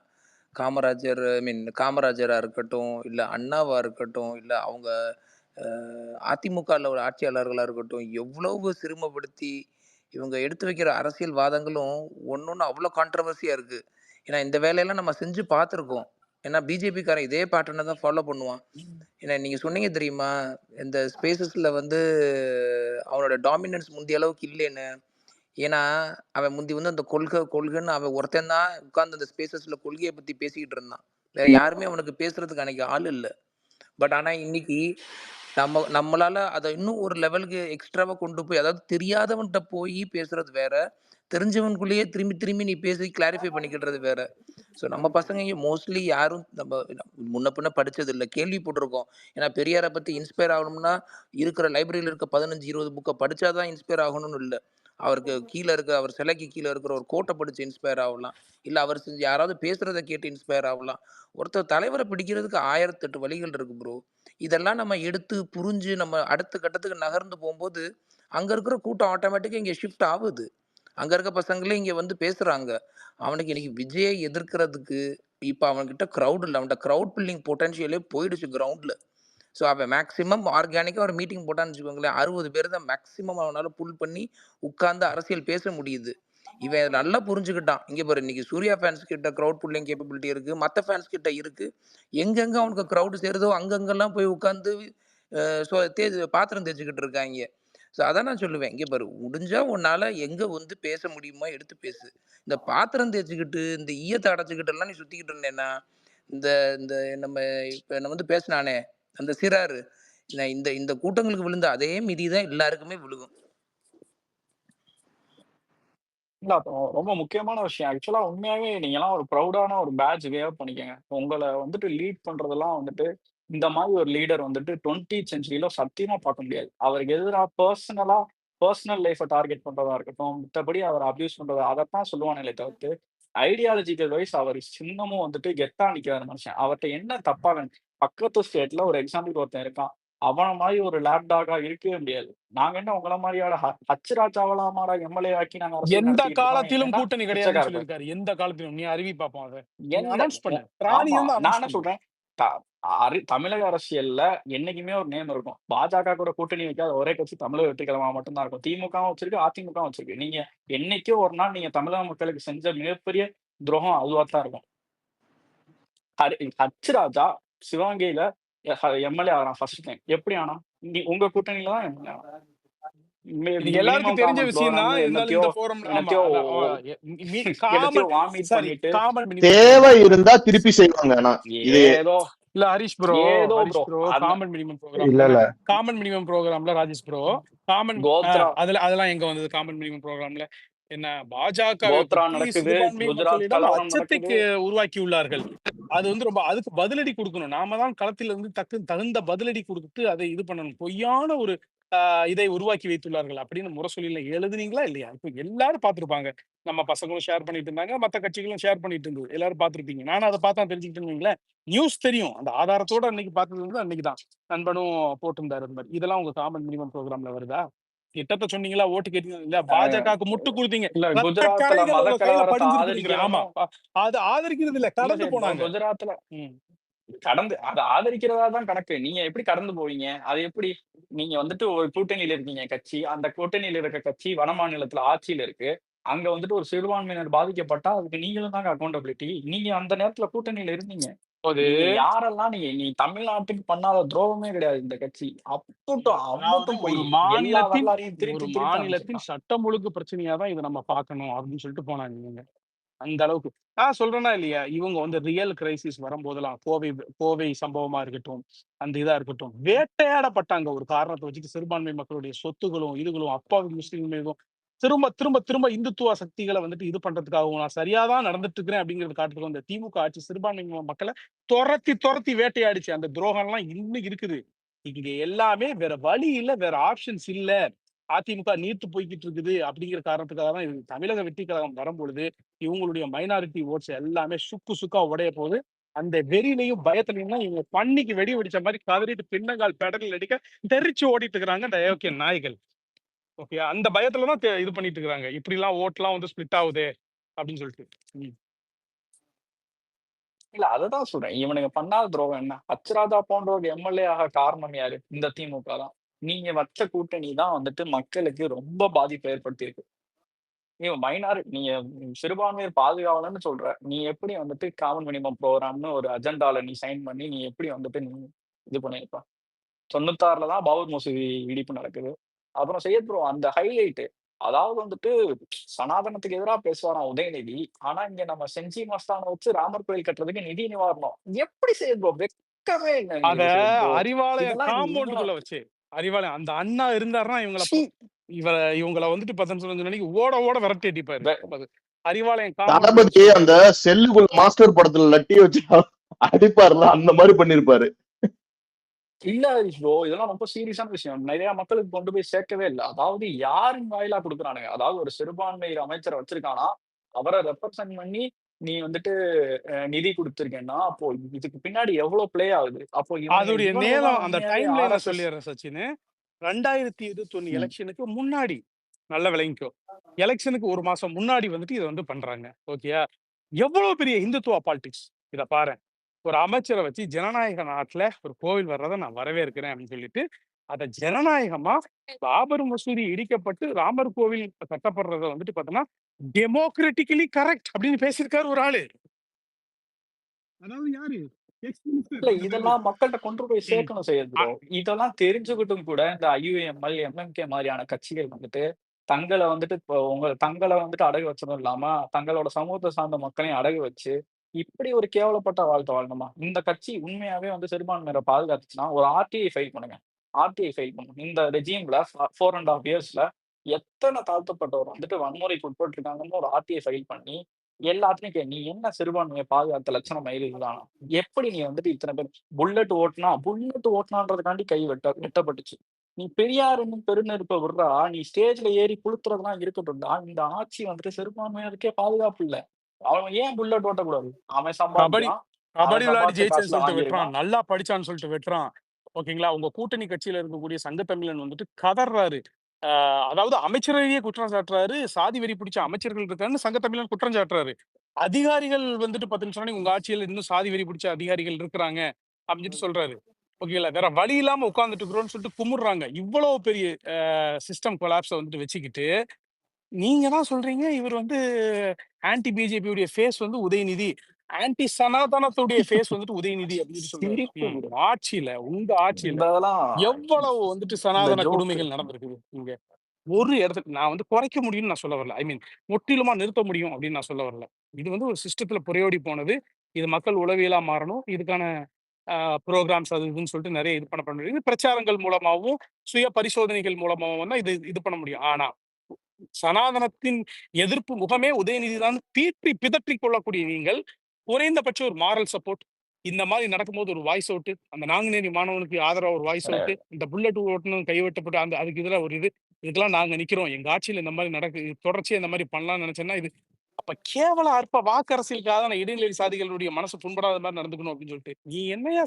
காமராஜராக இருக்கட்டும், இல்லை அண்ணாவாக இருக்கட்டும், இல்லை அவங்க அதிமுகவில் உள்ள ஆட்சியாளர்களாக இருக்கட்டும் எவ்வளவு சிறுமப்படுத்தி இவங்க எடுத்து வைக்கிற அரசியல் வாதங்களும் ஒன்று அவ்வளோ கான்ட்ரவர்சியாக இருக்குது. ஏன்னா இந்த வேலையெல்லாம் நம்ம செஞ்சு பார்த்துருக்கோம். ஏன்னா பிஜேபிக்காரன் இதே பேட்டர்னை தான் ஃபாலோ பண்ணுவான். ஏன்னா நீங்கள் சொன்னீங்க தெரியுமா, இந்த ஸ்பேசஸில் வந்து அவனோட டாமினன்ஸ் முந்தைய அளவுக்கு இல்லைன்னு. ஏன்னா அவன் முந்தி வந்து அந்த கொள்கைன்னு அவன் ஒருத்தன் தான் உட்கார்ந்து அந்த ஸ்பேசஸில் கொள்கையை பற்றி பேசிக்கிட்டு இருந்தான். வேற யாருமே அவனுக்கு பேசுறதுக்கு அன்னைக்கு ஆள் இல்லை. பட் ஆனால் இன்னைக்கு நம்மளால அதை இன்னும் ஒரு லெவலுக்கு எக்ஸ்ட்ராவாக கொண்டு போய், அதாவது தெரியாதவன்கிட்ட போய் பேசுறது வேற, தெரிஞ்சவனுக்குள்ளேயே திரும்பி திரும்பி நீ பேசி கிளாரிஃபை பண்ணிக்கிடுறது வேற. ஸோ நம்ம பசங்க மோஸ்ட்லி யாரும் நம்ம முன்ன பின்ன படிச்சது இல்லை, கேள்விப்பட்டிருக்கோம். ஏன்னா பெரியாரை பற்றி இன்ஸ்பயர் ஆகணும்னா இருக்கிற லைப்ரரியில் இருக்க 15-20 புக்கை படிச்சாதான் இன்ஸ்பயர் ஆகணும்னு இல்லை. அவருக்கு கீழே இருக்க, அவர் சிலைக்கு கீழே இருக்கிற ஒரு கோட்டை படிச்சு இன்ஸ்பயர் ஆகலாம், இல்லை அவர் செஞ்சு யாராவது பேசுறதை கேட்டு இன்ஸ்பயர் ஆகலாம். ஒருத்தர் தலைவரை பிடிக்கிறதுக்கு 1008 வழிகள் இருக்கு ப்ரோ. இதெல்லாம் நம்ம எடுத்து புரிஞ்சு நம்ம அடுத்த கட்டத்துக்கு நகர்ந்து போகும்போது அங்க இருக்கிற கூட்டம் ஆட்டோமேட்டிக்கா இங்க ஷிஃப்ட் ஆகுது. அங்க இருக்க பசங்களே இங்க வந்து பேசுறாங்க. அவனுக்கு இன்னைக்கு விஜயை எதிர்க்கிறதுக்கு இப்ப அவன்கிட்ட க்ரௌட் இல்லை, அவன்கிட்ட க்ரௌட் பில்டிங் பொட்டன்ஷியலே போயிடுச்சு கிரவுண்ட்ல. ஸோ அவன் மேக்ஸிமம் ஆர்கானிக்காக ஒரு மீட்டிங் போட்டான்னு வச்சுக்கோங்களேன், 60 பேர் தான் மேக்ஸிமம் அவனால் புல் பண்ணி உட்கார்ந்து அரசியல் பேச முடியுது. இவன் நல்லா புரிஞ்சுக்கிட்டான். இங்கே பாரு, இன்னைக்கு சூர்யா ஃபேன்ஸ் கிட்ட க்ரௌட் புல்லிங் கேப்பபிலிட்டி இருக்கு, மற்ற ஃபேன்ஸ் கிட்ட இருக்கு. எங்கெங்க அவனுக்கு க்ரௌடு சேருதோ அங்கங்கெல்லாம் போய் உட்காந்து பாத்திரம் தேய்ச்சிக்கிட்டு இருக்காங்க. ஸோ அதான் நான் சொல்லுவேன், இங்கே பாரு, முடிஞ்சா உன்னால எங்க வந்து பேச முடியுமோ எடுத்து பேசு. இந்த பாத்திரம் தேய்ச்சிக்கிட்டு இந்த ஈயத்தை அடைச்சிக்கிட்டு எல்லாம் நீ சுத்திக்கிட்டு இருந்தேன்னா, இந்த இந்த நம்ம இப்ப நான் வந்து பேசினானே அந்த சிறாரு, இந்த இந்த கூட்டங்களுக்கு விழுந்த அதே மிதி தான் எல்லாருக்குமே விழுகும். இல்ல அப்போ ரொம்ப முக்கியமான விஷயம். ஆக்சுவலா உண்மையாவே நீங்கலாம் ஒரு ப்ரௌடான ஒரு பேட்ஜ் வேர் பண்ணிக்கங்க. உங்கள வந்துட்டு லீட் பண்றதெல்லாம் வந்துட்டு, இந்த மாரி ஒரு லீடர் வந்துட்டு 20th செஞ்சுரியில சத்தியமா பார்க்க முடியாது. அவருக்கு எதிரா பர்சனல் லைஃப டார்கெட் பண்றதா இருக்கட்டும், மித்தபடி அவர அப்யூஸ் பண்றது அதத்தான் சொல்லுவானுங்களே தவிர்த்து, ஐடியாலஜிக்கல் வைஸ் அவர் சின்னமும் வந்துட்டு கெத்தா நிக்கிறாரு மனுஷன். அவர்ட்ட என்ன தப்பா பக்கத்து ஸ்டேட்ல ஒரு எக்ஸாம்பிளுக்கு ஒருத்தன் இருக்கான். அவன மாரி ஒரு லேப் டாகா இருக்கவே முடியாது. நாங்க என்ன உங்கள மாரியான ஹச் ராஜாவலாமாடா எம்எல்ஏ ஆக்கி நாங்க அரசியல் எந்த நடத்திட்டு இருக்கோம். காலத்திலும் என்னன்னா கூட்டணி கிடையாதுன்னு பிச்சைக்கார பயல். சொல்லியிருக்காரு. எந்த காலத்திலும் நீ அறிவி பார்ப்போம் அதை. எந்த அனௌன்ஸ் பண்ணு. ராணி ஆமா இருந்தா நான் அனௌன்ஸ் என்ன பண்ணு. சொல்றேன், தமிழக அரசியல்ல என்னைக்குமே ஒரு நேம் இருக்கும். பாஜக கூட கூட்டணி வைக்காத ஒரே கட்சி தமிழக வெற்றி கழகமா மட்டும்தான் இருக்கும். திமுகவும் வச்சிருக்கு, அதிமுகவும் வச்சிருக்கு. நீங்க என்னைக்கோ ஒரு நாள் நீங்க தமிழக மக்களுக்கு செஞ்ச மிகப்பெரிய துரோகம் அதுவா தான் இருக்கும். ஹச் ராஜா சிவகங்கையில எம்எல்ஏ ஆகிறான் ஃபர்ஸ்ட் டைம். எப்படி ஆனா? உங்க கூட்டணியில தான் எம்எல்ஏ ஆனான். இது எல்லாருக்கும் தெரிஞ்ச விஷயம் தான். இருந்தாலும் இந்த ஃபோரம்ல ஆமா காமன் வாமிட் சரி பண்ணிட்டு காமன் மினிமம் தேவை ப்ரோக்ராம் இருந்தா திருப்பி செய்வாங்க. ஆனா இது ஏதோ இல்ல ஹரிஷ் ப்ரோ ஏதோ ஹரிஷ் ப்ரோ ப்ரோ அந்த காமன் மினிமம் இல்ல ப்ரோக்ராம்ல இல்ல காமன் மினிமம் ப்ரோக்ராம்ல ராஜேஷ் ப்ரோ காமன் கோத்ரா அதெல்லாம் எங்க வந்தது? காமன் மினிமம் ப்ரோக்ராம்ல என்ன பாஜகவை கோத்ரா பற்றி நடக்குது, சிறுபான்மை குஜராத் மக்களிடம் கலவரம் அச்சத்தை நடக்குது. உருவாக்கி உள்ளார்கள். அது வந்து ரொம்ப அதுக்கு பதிலடி கொடுக்கணும். நாம தான் களத்தில் இருந்து தகுந்த பதிலடி கொடுத்து அதை இது பண்ணணும். பொய்யான ஒரு இதை உருவாக்கி வைத்துள்ளார்கள் அப்படின்னு முரசொலியில எழுதுனீங்களா இல்லையா? இப்ப எல்லாரும் பார்த்திருப்பாங்க. நம்ம பசங்களும் ஷேர் பண்ணிட்டு இருந்தாங்க, மத்த கட்சிகளும் ஷேர் பண்ணிட்டு இருந்தது. எல்லாரும் பார்த்திருப்பீங்க. நானும் அதை பார்த்தா தெரிஞ்சுக்கிட்டேன்னு நியூஸ் தெரியும். அந்த ஆதாரத்தோட அன்னைக்கு பார்த்தது வந்து அன்னைக்கு தான் நண்பனும் போட்டிருந்தாரு. அந்த மாதிரி இதெல்லாம் உங்க காமன் மினிமம் ப்ரோக்ராம்ல வருதா? திட்டத்தை சொன்னீங்களா? ஓட்டு கேட்டீங்க இல்ல? பாஜகவுக்கு முட்டு கொடுத்தீங்க. இல்ல ரத்த குஜராத்ல கரைகள் மத உங்க கையில கலவரத்தை படிஞ்சிருக்குங்கிறீங்க. ஆமா ஆதரிக்கிறவனும் அது ஆதரிக்கிறது இல்ல, இல்ல கடந்து சரி ப்ரோ, போனாங்க. குஜராத்ல கடந்து அதை ஆதரிக்கிறதா தான் கணக்கு. நீங்க எப்படி கடந்து போவீங்க? அது எப்படி? நீங்க வந்துட்டு ஒரு கூட்டணியில இருக்கீங்க கட்சி, அந்த கூட்டணியில இருக்க கட்சி வட மாநிலத்துல ஆட்சியில இருக்கு. அங்க வந்துட்டு ஒரு சிறுபான்மையினர் பாதிக்கப்பட்டா அதுக்கு நீங்களும் தாங்க அக்கௌண்டபிலிட்டி. நீங்க அந்த நேரத்துல கூட்டணியில இருந்தீங்க. அது நீங்க யாரெல்லாம் நீ தமிழ்நாட்டுக்கு பண்ணாத துரோகமே கிடையாது இந்த கட்சி. அதாவது அம்புட்டும் போய் ஒரு எல்லா மாநிலத்தின் வரலாறையும் திருப்பி திருப்பி மாநிலத்தின் அமைச்சிருக்கான். சட்டம் ஒழுங்கு பிரச்சனையா தான் இதை நம்ம பார்க்கணும் அப்படின்னு சொல்லிட்டு போனாங்க இவங்க. அந்த அளவுக்கு சொல்றேன்னா இல்லையா? இவங்க வந்து ரியல் கிரைசிஸ் வரும்போதெல்லாம் கோவை சம்பவமா இருக்கட்டும், அந்த இதா இருக்கட்டும், வேட்டையாடப்பட்டாங்க ஒரு காரணத்தை வச்சுட்டு. சிறுபான்மை மக்களுடைய சொத்துகளும் இதுகளும் அப்பாவி முஸ்லீம் மீதும் திரும்ப திரும்ப திரும்ப இந்துத்துவ சக்திகளை வந்துட்டு இது பண்றதுக்காகவும் நான் சரியாதான் நடந்துட்டு இருக்கிறேன் அப்படிங்கிறது காட்டுறதுக்கு இந்த திமுக ஆட்சி சிறுபான்மை மக்களை துரத்தி வேட்டையாடிச்சு. அந்த துரோகம் எல்லாம் இன்னும் இருக்குது. இங்க எல்லாமே வேற வழி இல்ல, வேற ஆப்ஷன்ஸ் இல்ல. அதிமுக நீர்த்து போய்கிட்டு இருக்குது அப்படிங்கிற காரணத்துக்காக தான் இது தமிழக வெற்றி கழகம் வரும்பொழுது இவங்களுடைய மைனாரிட்டி ஓட்ஸ் எல்லாமே சுக்கா உடைய போகுது. அந்த வெறியிலையும் பயத்திலையும் தான் இவங்க பண்ணிக்கு வெடி வெடிச்ச மாதிரி கதறிட்டு பின்னங்கால் பெடலில் அடிக்க தெரிச்சு ஓடிட்டு இருக்கிறாங்க இந்த அயோக்கிய நாய்கள். ஓகே, அந்த பயத்துல தான் இது பண்ணிட்டு இருக்காங்க. இப்படி எல்லாம் ஓட்டெல்லாம் வந்து ஸ்பிளிட் ஆகுது அப்படின்னு சொல்லிட்டு. இல்ல அததான் சொல்றேன். இவனுங்க பண்ணாத துரோகம் என்ன? ஹச்ராஜா போன்ற ஒரு எம்எல்ஏ ஆக காரணம் யாரு? இந்த திமுக தான். நீங்க வச்ச கூட்டணி தான் வந்துட்டு மக்களுக்கு ரொம்ப பாதிப்பை ஏற்படுத்தியிருக்கு. நீங்க சிறுபான்மையர் பாதுகாவலன்னு சொல்ற. நீ எப்படி வந்துட்டு காமன் மினிமம் ப்ரோகிராம்னு ஒரு அஜெண்டால நீ சைன் பண்ணி, நீ எப்படி வந்துட்டு நீ இது பண்ணியிருப்ப? 96ல தான் பாபர் மசூதி இடிப்பு நடக்குது. அப்புறம் சையத் ப்ரோ அந்த ஹைலைட். அதாவது வந்துட்டு சனாதனத்துக்கு எதிரா பேசுவாராம் உதயநிதி. ஆனா இங்க நம்ம செஞ்சி மஸ்தான வச்சு ராமர் கோயில் கட்டுறதுக்கு நிதி நிவாரணம். எப்படி சையத் ப்ரோ? வெட்கமே இல்ல அத உங்களுக்கு சையத் ப்ரோ. அறிவாலயம் இதெல்லாம் நீங்க காம்பவுண்டுக்குள்ள வச்சு அறிவாலயம் அந்த அண்ணா இருந்தாருன்னா ச்சீ! இவங்கள வந்துட்டு 10 ஓட ஓட விரட்டி அடிப்பாரு. வெ அறிவாலயம் காம்பவுண்டுக்குள்ள தளபதி வச்சு அந்த செல்லுக்குள்ள மாஸ்டர் படத்துல லட்டி வச்சு அடிப்பார்ல அந்த மாதிரி பண்ணிருப்பாரு. இல்ல ஹரிஷ் ப்ரோ. இதெல்லாம் ரொம்ப சீரியஸான விஷயம். நிறைய மக்களுக்கு கொண்டு போய் சேர்க்கவே இல்ல. அதாவது யாரின் வாயிலா குடுக்குறானுங்க? அதாவது ஒரு சிறுபான்மையர் அமைச்சர வச்சிருக்கானா, அவர ரெப்ரசன்ட் பண்ணி நீ வந்துட்டு நிதி குடுத்திருக்கேன்னா, அப்போ இதுக்கு பின்னாடி எவ்வளவு ப்ளே ஆகுது? அப்போ இவனுங்க அதோடைய இவ்வளவுதான் நேரம் அந்த உண்மையாவே டைம் லைனை ஆர்எஸ்எஸ் சொல்லிடுறேன் சச்சின். 2021 ம். எலெக்ஷனுக்கு முன்னாடி நல்ல விளங்கிக்கோ. எலெக்ஷனுக்கு 1 மாசம் முன்னாடி வந்துட்டு இதை வந்து பண்றாங்க. ஓகேயா? எவ்வளவு பெரிய இந்துத்துவா பாலிடிக்ஸ் இத பாரு. ஒரு அமைச்சரை வச்சு ஜனநாயக நாட்டுல ஒரு கோவில் வர்றதை நான் வரவேற்கிறேன் அப்படின்னு சொல்லிட்டு அத ஜனநாயகமா பாபர் மசூதி இடிக்கப்பட்டு ராமர் கோவில் கட்டப்படுறத வந்துட்டு பார்த்தோம்னா டெமோக்ராட்டிக்கலி கரெக்ட் அப்படின்னு பேசியிருக்காரு ஒரு ஆளு. அதாவது யாரு? இல்ல இதெல்லாம் மக்கள்ட்ட கொண்டு போய் ம். சேர்க்கணும் சையத் ப்ரோ. இதெல்லாம் தெரிஞ்சுக்கிட்டும் கூட இந்த ஐயுஎம்எல், எம்எம்கே மாதிரியான கட்சிகள் வந்துட்டு தங்கள வந்துட்டு அடகு வச்சதும் இல்லாம, தங்களோட சமூகத்தை சார்ந்த மக்களையும் அடகு வச்சு, இப்படி ஒரு கேவலப்பட்ட வாழ்க்கை வாழணுமா? இந்த கட்சி உண்மையாவே வந்து சிறுபான்மையினரை பாதுகாத்துச்சுன்னா, ஒரு ஆர்டிஐ ஃபைல் பண்ணுங்க. ஆர்டிஐ ஃபைல் பண்ணுங்க. இந்த ரெஜிம்ல 4 1/2 இயர்ஸ்ல எத்தன தாழ்த்தப்பட்டவர் வந்துட்டு வன்முறைக்கு உட்பட்டிருக்காங்கன்னு ஒரு ஆர்டிஐ ஃபைல் பண்ணி, எல்லாத்துலயும் நீ என்ன சிறுபான்மையை பாதுகாத்த லட்சணம் மயிறு இதுதானா? எப்படி நீ வந்துட்டு இத்தனை பேர் புல்லட் ஓட்டுனான்றதுக்காண்டி கை வெட்டப்பட்டுச்சு. நீ பெரியார் என்னும் பெருநெருப்ப விட்றா, நீ ஸ்டேஜ்ல ஏறி புழுத்துறதெல்லாம் இருக்கட்டும்டா. இந்த ஆட்சி வந்துட்டு சிறுபான்மையினருக்கே பாதுகாப்பு இல்ல. அவன் ஏன் புல்லட் ஓட்டக்கூடாது? அவன் கபடி சம்பாதிக்கிறான். கபடி அவன் விளையாடி சம்பாதிச்ச ஜெயிச்சேன்னு காசுல சொல்லிட்டு வெட்டுறான். வாங்கியிருக்கான். நல்லா படிச்சான்னு சொல்லிட்டு வெட்டுறான். ஓகேங்களா? உங்க கூட்டணி கட்சியில இருக்கக்கூடிய சங்கத்தமிழன் வந்துட்டு கதறாரு. அதாவது அமைச்சரையே குற்றம் சாட்டுறாரு. சாதி வெறி பிடிச்ச அமைச்சர்கள் இருக்காருன்னு சங்கத்தமிழன் குற்றம் சாட்டுறாரு. அதிகாரிகள் வந்துட்டு 10 நிமிஷம் உங்க ஆட்சியில இன்னும் சாதி வெறி பிடிச்ச அதிகாரிகள் இருக்கிறாங்க அப்படின்னு சொல்றாரு. ஓகேங்களா? வேற வழி இல்லாம உட்கார்ந்துட்டு இருக்கிறோம்னு சொல்லிட்டு குமுறுறாங்க. இவ்வளவு பெரிய சிஸ்டம் கொலாப்ஸை வந்துட்டு வச்சுக்கிட்டு நீங்க தான் சொல்றீங்க இவர் வந்து ஆன்டி பிஜேபி உடைய ஃபேஸ் வந்து உதயநிதி, ஆன்டி சனாதனத்துடைய ஃபேஸ் வந்துட்டு உதயநிதி அப்படின்னு சொல்றாரு. சிரிப்பு bro. உங்க ஆட்சியில இதெல்லாம் எவ்வளவு வந்துட்டு இந்த சனாதன ஜோக்கு. கொடுமைகள் நடந்திருக்குது இங்க. ஒரு இடத்துக்கு நான் வந்து குறைக்க முடியும்னு நான் சொல்ல வரல. ஐ மீன் முற்றிலுமா நிறுத்த முடியும் அப்படின்னு நான் சொல்ல வரல. இது வந்து ஒரு சிஸ்டத்துல புரையோடி போனது. இது மக்கள் உளவியலா மாறணும். இதுக்கான ப்ரோகிராம்ஸ் அது இதுன்னு சொல்லிட்டு நிறைய இது பண்ண முடியும். பிரச்சாரங்கள் மூலமாகவும் சுய பரிசோதனைகள் மூலமாகவும் தான் இது பண்ண முடியும். ஆனா சனாதனத்தின் எதிர்ப்பு முகமே உதயநிதி தான் பீற்றி பிதற்றிக் கொள்ளக்கூடிய நீங்கள் குறைந்தபட்ச ஒரு மாரல் சப்போர்ட் இந்த மாதிரி நடக்கும்போது ஒரு வாய்ஸ் அவுட், அந்த நாங்குநேரி மாணவனுக்கு ஆதரவா ஒரு வாய்ஸ் அவுட், இந்த புல்லட் ஓட்டணும் கைவிட்டப்பட்டு அந்த அதுக்கு இதுல ஒரு இதுக்கெல்லாம் நாங்க நிக்கிறோம், எங்க ஆட்சியில இந்த மாதிரி தொடர்ச்சியா இந்த மாதிரி பண்ணலாம்னு நினைச்சேன்னா இது அப்ப கேவல அற்ப வாக்கரசியலுக்காக நான் இடைநிலை சாதிகளுடைய மனசு புண்படாத மாதிரி நடந்துக்கணும் அப்படின்னு சொல்லிட்டு நீ என்னையா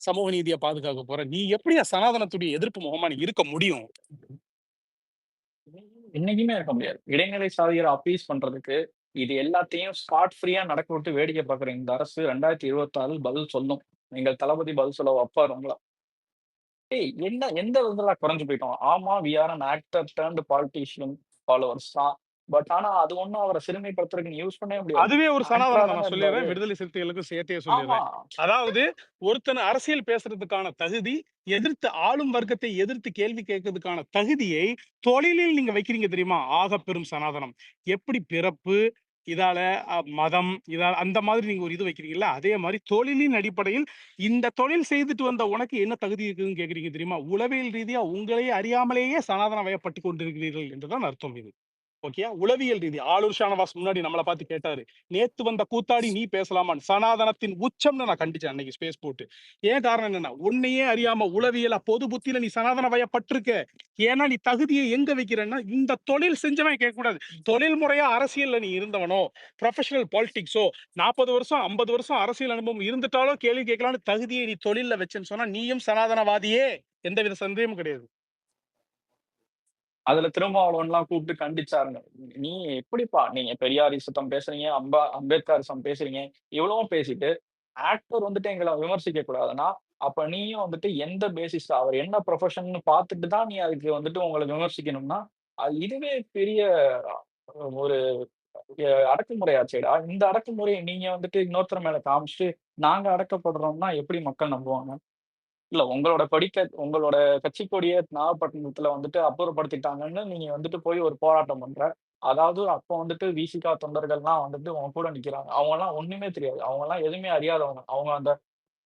சமூக நீதியை பாதுகாக்க போற? நீ எப்படியா சனாதனத்துடைய எதிர்ப்பு முகமா நீ இருக்க முடியும்? என்னைக்குமே இருக்க முடியாது. இடைநிலை சாதிகளை அப்பீஸ் பண்றதுக்கு இது எல்லாத்தையும் ஸ்காட் ஃப்ரீயா நடக்க விட்டு வேடிக்கை பார்க்குற இந்த அரசு 2026 பதில் சொல்லும். எங்கள் தளபதி பதில் சொல்ல வைப்பார் உங்கள. என்ன எந்த விதத்துல குறைஞ்சு போயிட்டோம்? ஆமா, we are an actor turned politician followers தான். பட் ஆனா அது ஒண்ணும் அவரை சிறுமைப்படுத்துறதுக்கு நீ யூஸ் பண்ணவே முடியாது. அதுவே ஒரு ஆக்டரா சனாதனம் தான். தானே நான் இருந்தாரு. சொல்லிடுறேன், விடுதலை சிறுத்தைகளுக்கும் சேர்த்தே ஆமா. சொல்லிடுறேன். அதாவது ஒருத்தனை அரசியல் பேசுறதுக்கான தகுதி, எதிர்த்து ஆளும் வர்க்கத்தை எதிர்த்து கேள்வி கேட்கறதுக்கான தகுதியை தொழிலில் நீங்க வைக்கிறீங்க தெரியுமா? ஆக பெரும் சனாதனம். எப்படி பிறப்பு இதால மதம் இதால அந்த மாதிரி நீங்க ஒரு இது வைக்கிறீங்கல்ல, அதே மாதிரி தொழிலின் அடிப்படையில் இந்த தொழில் செய்துட்டு வந்த உனக்கு என்ன தகுதி இருக்குதுன்னு கேக்குறீங்க தெரியுமா? உளவியல் ரீதியா உங்களையே அறியாமலேயே சனாதன வயப்பட்டு கொண்டிருக்கிறீர்கள் என்றுதான் அர்த்தம் இது. ஓகே, உளவியல் ரீதி ஆளூர் ஷானவாஸ் முன்னாடி நம்மளை பார்த்து கேட்டாரு, நேத்து வந்த கூத்தாடி நீ பேசலாமான்னு. சனாதனத்தின் உச்சம்னு நான் கண்டிச்சேன் அன்னைக்கு ஸ்பேஸ் போட்டு. ஏன் காரணம் என்னன்னா, உன்னையே அறியாம உளவியலா பொது புத்தியில நீ சனாதன வயப்பட்டிருக்க. ஏன்னா நீ தகுதியை எங்க வைக்கிறன்னா, இந்த தொழில் செஞ்சவன் கேட்க கூடாது. தொழில் முறையா அரசியல்ல நீ இருந்தவனோ, ப்ரொஃபஷனல் பாலிடிக்ஸோ, 40 வருஷம் 50 வருஷம் அரசியல் அனுபவம் இருந்துட்டாலோ கேள்வி கேட்கலான்னு தகுதியை நீ தொழில்ல வச்சேன்னு சொன்னா நீயும் சனாதனவாதியே, எந்தவித சந்தேகமும் கிடையாது. அதுல திருமாவளவன்லாம் கூப்பிட்டு கண்டிச்சாருங்க. நீ எப்படிப்பா நீங்க பெரியாரிசத்தம் பேசுறீங்க, அம்பேத்கரிசம் பேசுறீங்க, இவ்வளவும் பேசிட்டு ஆக்டர் வந்துட்டு எங்களை விமர்சிக்க கூடாதுன்னா, அப்ப நீயும் வந்துட்டு எந்த பேசிஸ்ல அவர் என்ன ப்ரொஃபஷன்னு பார்த்துட்டு தான் நீ அதுக்கு வந்துட்டு உங்கள விமர்சிக்கணும்னா, இதுவே பெரிய ஒரு அடக்குமுறையாச்சேடா. இந்த அடக்குமுறைய நீங்க வந்துட்டு இன்னொருத்தர் மேல காமிச்சுட்டு, நாங்க அடக்கப்படுறோம்னா எப்படி மக்கள் நம்புவாங்க? இல்ல உங்களோட கட்சி கொடிய நாகப்பட்டினத்துல வந்துட்டு அப்புறப்படுத்திட்டாங்கன்னு நீங்க வந்துட்டு போய் ஒரு போராட்டம் பண்ற. அதாவது அப்போ வந்துட்டு விசிகா தொண்டர்கள்லாம் வந்துட்டு உன் கூட நிக்கிறாங்க. அவங்கலாம் ஒண்ணுமே தெரியாது. அவங்கலாம் எதுவுமே அறியாதவங்க. அவங்க அந்த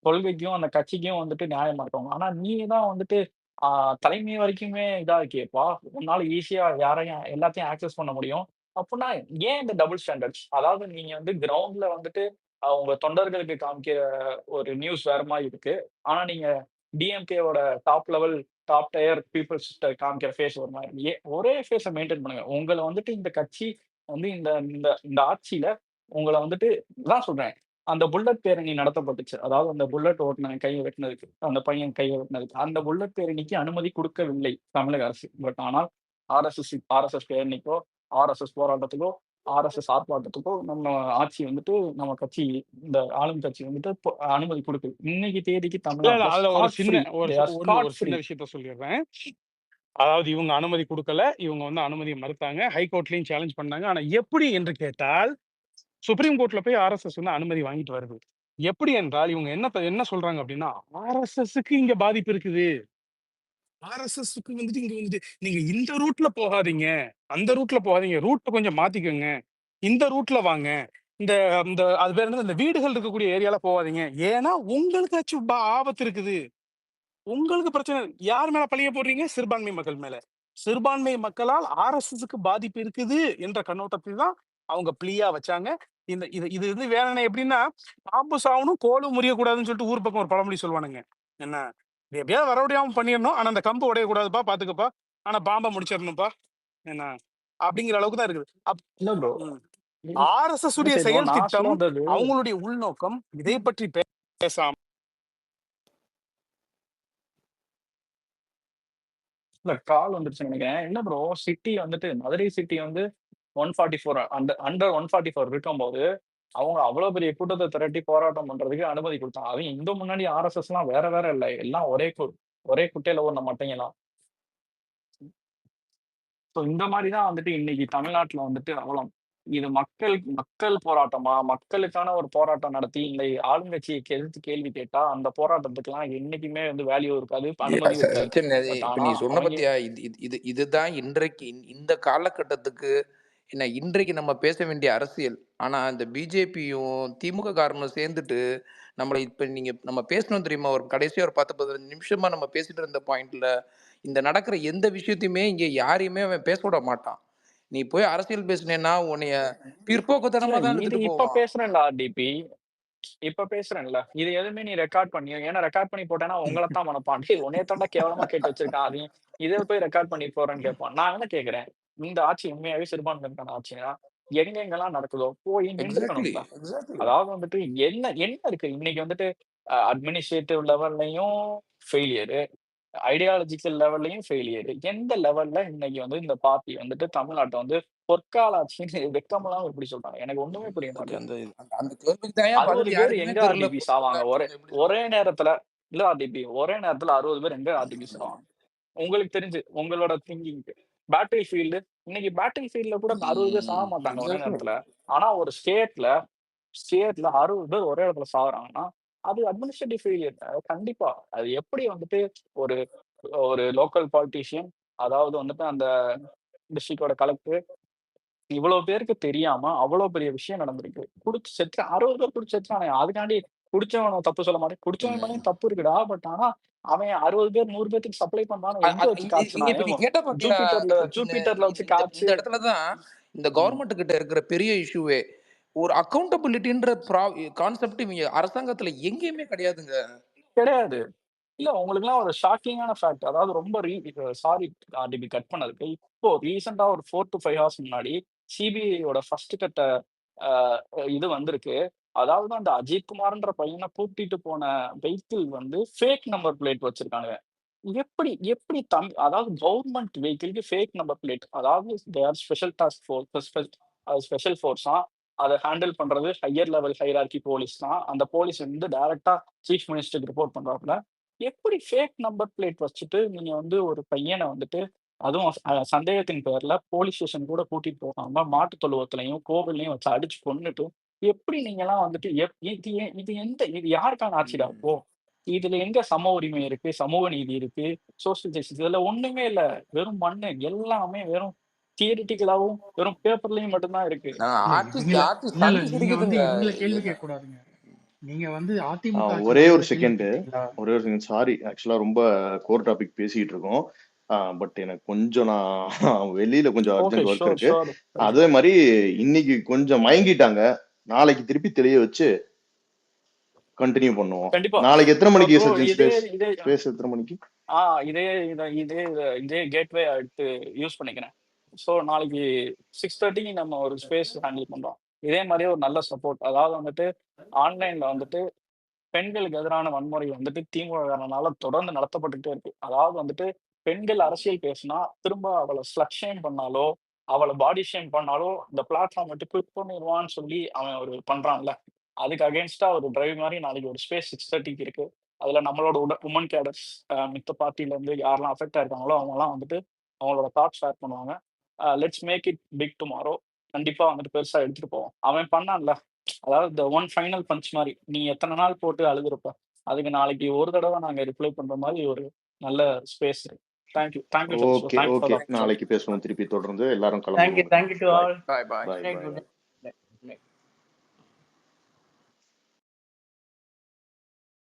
கொள்கைக்கும், அந்த கட்சிக்கும் வந்துட்டு நியாயமா இருக்கவங்க. ஆனா நீங்க தான் வந்துட்டு ஆ தலைமை வரைக்குமே இதா இருக்கியேப்பா! உன்னால ஈஸியா யாரையும் எல்லாத்தையும் ஆக்சஸ் பண்ண முடியும். அப்புட்னா ஏன் இந்த டபுள் ஸ்டாண்டர்ட்ஸ்? அதாவது நீங்க வந்து கிரவுண்ட்ல வந்துட்டு உங்க தொண்டர்களுக்கு காமிக்கிற ஒரு நியூஸ் வேற மாரி இருக்கு. ஆனா நீங்க டிஎம்கேவோட டாப் டயர் பீப்பிள்ஸ்ட்ட காமிக்கிற ஃபேஸ் ஒரு மாரி. ஒரே ஃபேஸ மெயின்டெயின் பண்ணுங்க. உங்கள வந்துட்டு இந்த கட்சி வந்து இந்த இந்த இந்த ஆட்சியில உங்கள வந்துட்டு அதான் சொல்றேன். அந்த புல்லட் பேரணி நடத்தப்பட்டுச்சு. அதாவது அந்த புல்லட் ஓட்டுனவன் கைய வெட்டுனதுக்கு, அந்த பையன் கைய வெட்டுனதுக்கு. அந்த புல்லட் பேரணிக்கு அனுமதி குடுக்கவில்லை தமிழக அரசு. பட் ஆனால் ஆர்எஸ்எஸ் பேரணிக்கோ, ஆர்எஸ்எஸ் போராட்டத்துக்கோ, ஆர்எஸ்எஸ் ஆர்ப்பாட்டத்துக்கோ நம்ம ஆட்சி வந்துட்டு நம்ம கட்சி இந்த ஆளும் கட்சி வந்துட்டு அனுமதி குடுக்குது. இன்னைக்கு தேதிக்கு இல்ல தமிழ்நாட்டுல அதுல ஒரு ஸ்காட் சின்ன ஃப்ரீ. ஒரு தே சி- ஆர் ஒண்ணு ஸ்காட் ஒரு ஃப்ரீ. சின்ன விஷயத்த சொல்லிடுறேன். அதாவது இவங்க அனுமதி கொடுக்கல, இவங்க வந்து அனுமதியை மறுத்தாங்க, ஹைகோர்ட்லயும் சேலஞ்ச் பண்ணாங்க. ஆனா எப்படி என்று கேட்டால் சுப்ரீம் கோர்ட்ல போய் ஆர்எஸ்எஸ் வந்து அனுமதி வாங்கிட்டு வருது. எப்படி என்றால் இவங்க என்ன சொல்றாங்க அப்படின்னா, ஆர்எஸ்எஸ்க்கு இங்க பாதிப்பு இருக்குது, ஆர்எஸ்எஸ்க்கு வந்துட்டு இங்க வந்துட்டு நீங்க இந்த ரூட்ல போகாதீங்க, அந்த ரூட்ல போகாதீங்க, ரூட் கொஞ்சம் மாத்திக்கோங்க, இந்த ரூட்ல வாங்க, இந்த இந்த அது பேர் என்னது, இந்த வீடுகள் இருக்கக்கூடிய ஏரியால போகாதீங்க, ஏன்னா உங்களுக்கு ஆபத்து இருக்குது, உங்களுக்கு பிரச்சனை. யார் மேல பழிய போடுறீங்க? சிறுபான்மை மக்கள் மேல. சிறுபான்மை மக்களால் ஆர்எஸ்எஸ்க்கு பாதிப்பு இருக்குது என்ற கண்ணோட்டத்தில் தான் அவங்க பிளியா வச்சாங்க. இந்த இது இது வந்து வேற என்ன எப்படின்னா, பாம்பு சாவணும் கோலும் முறியக்கூடாதுன்னு சொல்லிட்டு ஊர் பக்கம் ஒரு பழமொழி சொல்லுவானுங்க. என்ன இது எப்படியாவது வர முடியாம பண்ணிடணும், ஆனா அந்த கம்பு உடையக்கூடாதுப்பா, பாத்துக்கப்பா, ஆனா பாம்பை முடிச்சிடணும்ப்பா, என்ன அப்படிங்கிற அளவுக்கு தான் இருக்குது. இல்ல ப்ரோ. ம். இல்ல ஆர்எஸ்எஸ் உடைய சரி ப்ரோ. செயல் நான் சொல்ல திட்டம், வந்தது அவங்களுடைய உள்நோக்கம் இதை பற்றி பேசாம இல்ல கால் வந்துருச்சுன்னு நினைக்கிறேன். இல்ல ப்ரோ, சிட்டி வந்துட்டு மதுரை சிட்டி வந்து 144 அண்டர் 144 இருக்கும்போது, அவங்க அவ்வளோ பெரிய கூட்டத்த திரட்டி போராட்டம் பண்றதுக்கு அனுமதி குடுத்தாங்க. அதுவும் இந்த முன்னாடி ஆர்எஸ்எஸ்லாம் வேற வேற இல்ல. எல்லாம் ஒரே குட்டையில ஊர்ன மட்டைங்கலாம். ஸோ இந்த மாரி தான் வந்துட்டு இன்னைக்கு தமிழ்நாட்டுல வந்துட்டு அவலம். இது மக்கள் போராட்டமா? மக்களுக்கான ஒரு போராட்டம் நடத்தி இந்த ஆளுங்கட்சியை எதிர்த்து கேள்வி கேட்டா, அந்த போராட்டத்துக்குலாம் என்னைக்குமே வந்து வேல்யூ இருக்காது, அனுமதியும் இருக்காது. சச்சின், பட் இப்ப ஆனா நீ சொன்ன அவங்க பத்தியா, இதுதான் இன்றைக்கு இந்த காலகட்டத்துக்கு என்ன இன்றைக்கு நம்ம பேச வேண்டிய அரசியல். ஆனா இந்த பிஜேபியும் திமுக காரனும் சேர்ந்துட்டு நம்மளை இப்ப நம்ம பேசணும் தெரியுமா, ஒரு கடைசியா ஒரு 10-15 நிமிஷமா நம்ம பேசிட்டு இருந்த பாயிண்ட்ல இந்த நடக்கிற எந்த விஷயத்தையுமே இங்க யாரையுமே அவன் பேச விட மாட்டான். நீ போய் அரசியல் பேசுனேன்னா உன்னைய இல்ல பிற்போக்குத்தனமா தான் இது எடுத்துட்டு இப்ப போவான். பேசுறேன்ல ஆர்டிபி. இப்ப பேசுறேன்ல. இது எதுவுமே நீ ரெக்கார்ட் பண்ணி ஏன்னா ரெக்கார்ட் பண்ணி போட்டேன்னா உங்கள தான் மனப்பான். டேய் உன்னைய தான்டா கேவலமா கேட்டு வச்சிருக்கான். அதையும் இத போய் ரெக்கார்ட் பண்ணி போடுறேன்னு கேட்பான். நான் என்ன கேட்கிறேன், இந்த ஆட்சி உண்மையாவே சிறுபான்மையினருக்கான ஆட்சியா? எங்கெங்கெல்லாம் நடக்குதோ போய் எக்ஸாக்ட்லி, நின்றுக்கணும்ல. எக்ஸாக்ட்லி. அதாவது வந்துட்டு என்ன இருக்கு? இன்னைக்கு வந்துட்டு அட்மினிஸ்ட்ரேட்டிவ் லெவல்லயும் ஃபெயிலியரு, ஐடியாலஜிக்கல் லெவல்லயும் ஃபெயிலியரு. எந்த லெவல்ல இன்னைக்கு வந்து இந்த பார்ட்டி வந்துட்டு தமிழ்நாட்ட வந்து பொற்கால ஆட்சின்னு வெட்கமெல்லாம் எப்படி சொல்றாங்க? எனக்கு ஒண்ணுமே புரிய ஓகே, மாட்டேங்குது. அந்த கேள்விக்கு தான் 60 பதில் பேர் யாருக்குமே எங்க தெரியல. ஆர்டிபி சாவாங்க? ஒரே நேரத்துல. இல்ல ஆர்டிபி, ஒரே நேரத்துல 60 பேர் எங்க ஆர்டிபி சாவாங்க? உங்களுக்கு தெரிஞ்சு, உங்களோட திங்கிங்க்கு. பேட்டில் ஃபீல்டு இன்னைக்கு பேட்டில் ஃபீல்ட்ல கூட அந்த 60 பேர் சாக மாட்டாங்க ஒரே எக்ஸாக்ட்லி. நேரத்துல. ஆனா ஒரு ஸ்டேட்ல 60 பேர் ஒரே இடத்துல சாகுறாங்கன்னா, அது அட்மினிஸ்ட்ரேட்டிவ் ஃபெயிலியர். கண்டிப்பா. அது எப்படி வந்துட்டு ஒரு ஒரு லோக்கல் பாலிட்டிஷியன், அதாவது வந்துட்டு அந்த டிஸ்ட்ரிக்ட்டோட கலெக்டர் இவ்வளவு பேருக்கு தெரியாம அவ்வளோ பெரிய விஷயம் நடந்திருக்கு. குடிச்சு செத்து 60 பேர் குடிச்சு செத்துட்டானுங்க. அதுக்காண்டி குடிச்சவன தப்பு சொல்ல மாட்டேன். குடிச்சவன் மேலயும் தப்பு இருக்குடா. பட் ஆனா அவன் 60 பேர் 100 பேத்துக்கு சப்ளை பண்றான்னு எங்க வச்சு இங்க இப்ப நீ காய்ச்சுனான்? கேட்ட பாத்தியா சச்சின், ஜூபிட்டர்ல வச்சு இந்த இந்த காய்ச்சு. இடத்துலதான் இந்த ம். கவர்மெண்ட் கிட்ட இருக்கிற பெரிய இஷ்யூவே ஒரு அக்கௌண்டபிலிட்டின்ற கான்செப்ட் இவங்க அரசாங்கத்துல எங்கேயுமே கிடையாதுங்க. கிடையாது. இல்ல உங்களுக்குலாம் ஒரு ஷாக்கிங்கான ஃபேக்ட். அதாவது ரொம்ப சாரி ஆர்டிபி கட் பண்ணதுக்கு. இப்போ ரீசென்ட்டா ஒரு 4 to 5 ஹார்ஸ் முன்னாடி சிபிஐயோட ஃபர்ஸ்ட் கட்ட அ இது வந்திருக்கு. அதாவது அந்த அஜித் குமார்ன்ற பையன கூட்டிட்டு போன வெஹிக்கிள் வந்து ஃபேக் நம்பர் பிளேட் வச்சிருக்கானுங்க. எப்படி எப்படி அதாவது கவர்ன்மெண்ட் வெஹிக்கிள்க்கு ஃபேக் நம்பர் பிளேட். அதாவது they are special task force special ஃபோர்ஸாம். அதை ஹேண்டில் பண்றது ஹையர் லெவல் ஹைரார்கி போலீஸ் தான். அந்த போலீஸ் வந்து டைரக்டா சீஃப் மினிஸ்டருக்கு ரிப்போர்ட் பண்றாப்புல. எப்படி ஃபேக் நம்பர் பிளேட் வச்சுட்டு நீங்க வந்து ஒரு பையனை வந்துட்டு அதுவும் சந்தேகத்தின் பேர்ல போலீஸ் ஸ்டேஷன் கூட கூட்டிட்டு போகாம மாட்டு தொழுவத்திலையும் கோவில்லையும் வச்சு அடிச்சு கொன்னுட்டு எப்படி நீங்க எல்லாம் வந்துட்டு இது யாருக்கான ஆட்சிடா அப்போ? இதுல எங்க சம உரிமை இருக்கு, சமூக நீதி இருக்கு, சோசியல் ஜஸ்டிஸ்? இதுல ஒண்ணுமே இல்ல. வெறும் மண்ணு. எல்லாமே வெறும் தியரிட்டிக்கலாவும் வெறும் பேப்பர்லயும் மட்டும்தான் இருக்கு. இல்ல ஆட்சி இல்ல இல்ல சந்தி நீங்க வந்து சிரிக்குதுங்க. இவங்களை கேள்வி கேட்க கூடாதுங்க. நீங்க வந்து அதிமுக ஆட்சி ஒரே ஒரு காலத்துல கேள்வி செகண்ட் கேட்டீங்களா? ஒரே ஒரு செகண்ட் சாரி, ஆக்சுவலா ரொம்ப கோர் டாபிக் பேசிட்டு இருக்கோம். பட் எனக்கு கொஞ்சம் நான் வெளியில கொஞ்சம் ஓகே, அர்ஜென்ட் ஒர்க் ஷோர் இருக்கு. ஷோர். அதே மாதிரி இன்னைக்கு கொஞ்சம் மயங்கிட்டாங்க, நாளைக்கு திருப்பி தெளிய வச்சு கண்டினியூ பண்ணுவோம். கண்டிப்பா. நாளைக்கு எத்தனை மணிக்கு ப்ரோ சச்சின் இதே ஸ்பேஸ் இதே ஸ்பேஸ் எத்தனை மணிக்கு? இதே இதே இதே கேட்வே எடுத்து யூஸ் பண்ணிக்கிறேன். ஸோ நாளைக்கு 6:30 நம்ம ஒரு ஸ்பேஸ் ஹேண்டில் பண்றோம். இதே மாதிரியே ஒரு நல்ல சப்போர்ட். அதாவது வந்துட்டு ஆன்லைன்ல வந்துட்டு பெண்களுக்கு எதிரான வன்முறை வந்துட்டு திமுகனால தொடர்ந்து நடத்தப்பட்டுட்டே இருக்கு. அதாவது வந்துட்டு பெண்கள் அரசியல் பேசினா திரும்ப அவளை ஸ்லட் ஷேம் பண்ணாலோ அவளை பாடி ஷேம் பண்ணாலோ இந்த பிளாட்ஃபார்ம் விட்டு குவிட் பண்ணிடுவான்னு சொல்லி அவன் ஒரு பண்றான்ல, அதுக்கு அகேன்ஸ்டா ஒரு டிரைவ் மாதிரி நாளைக்கு ஒரு ஸ்பேஸ் 6:30 இருக்கு. அதுல நம்மளோட உமன் கேடர்ஸ் மித்த பார்ட்டில இருந்து யாரெல்லாம் அஃபெக்ட் ஆயிருக்காங்களோ அவங்கலாம் வந்துட்டு அவங்களோட தாட் ஷேர் பண்ணுவாங்க. Let's make it big tomorrow. கண்டிப்பா வந்துட்டு பெருசா எடுத்துட்டு போவோம். அவன் பண்ணான்ல, அதாவது இந்த ஒன் ஃபைனல் பஞ்ச் மாதிரி நீ எத்தனை நாள் போட்டு அழுதுருப்ப, அதுக்கு நாளைக்கு ஒரு தடவை நாங்க ரிப்ளை பண்ற மாதிரி ஒரு நல்ல ஸ்பேஸ் இருக்கு. தேங்க்யூ ஓகே தேங்க்யூ ஓகே, நாளைக்கு பேசுவோம் திருப்பி தொடர்ந்து. எல்லாரும் தேங்க்யூ கிளம்புவோம். Thank you to bye all. Bye bye. Bye bye.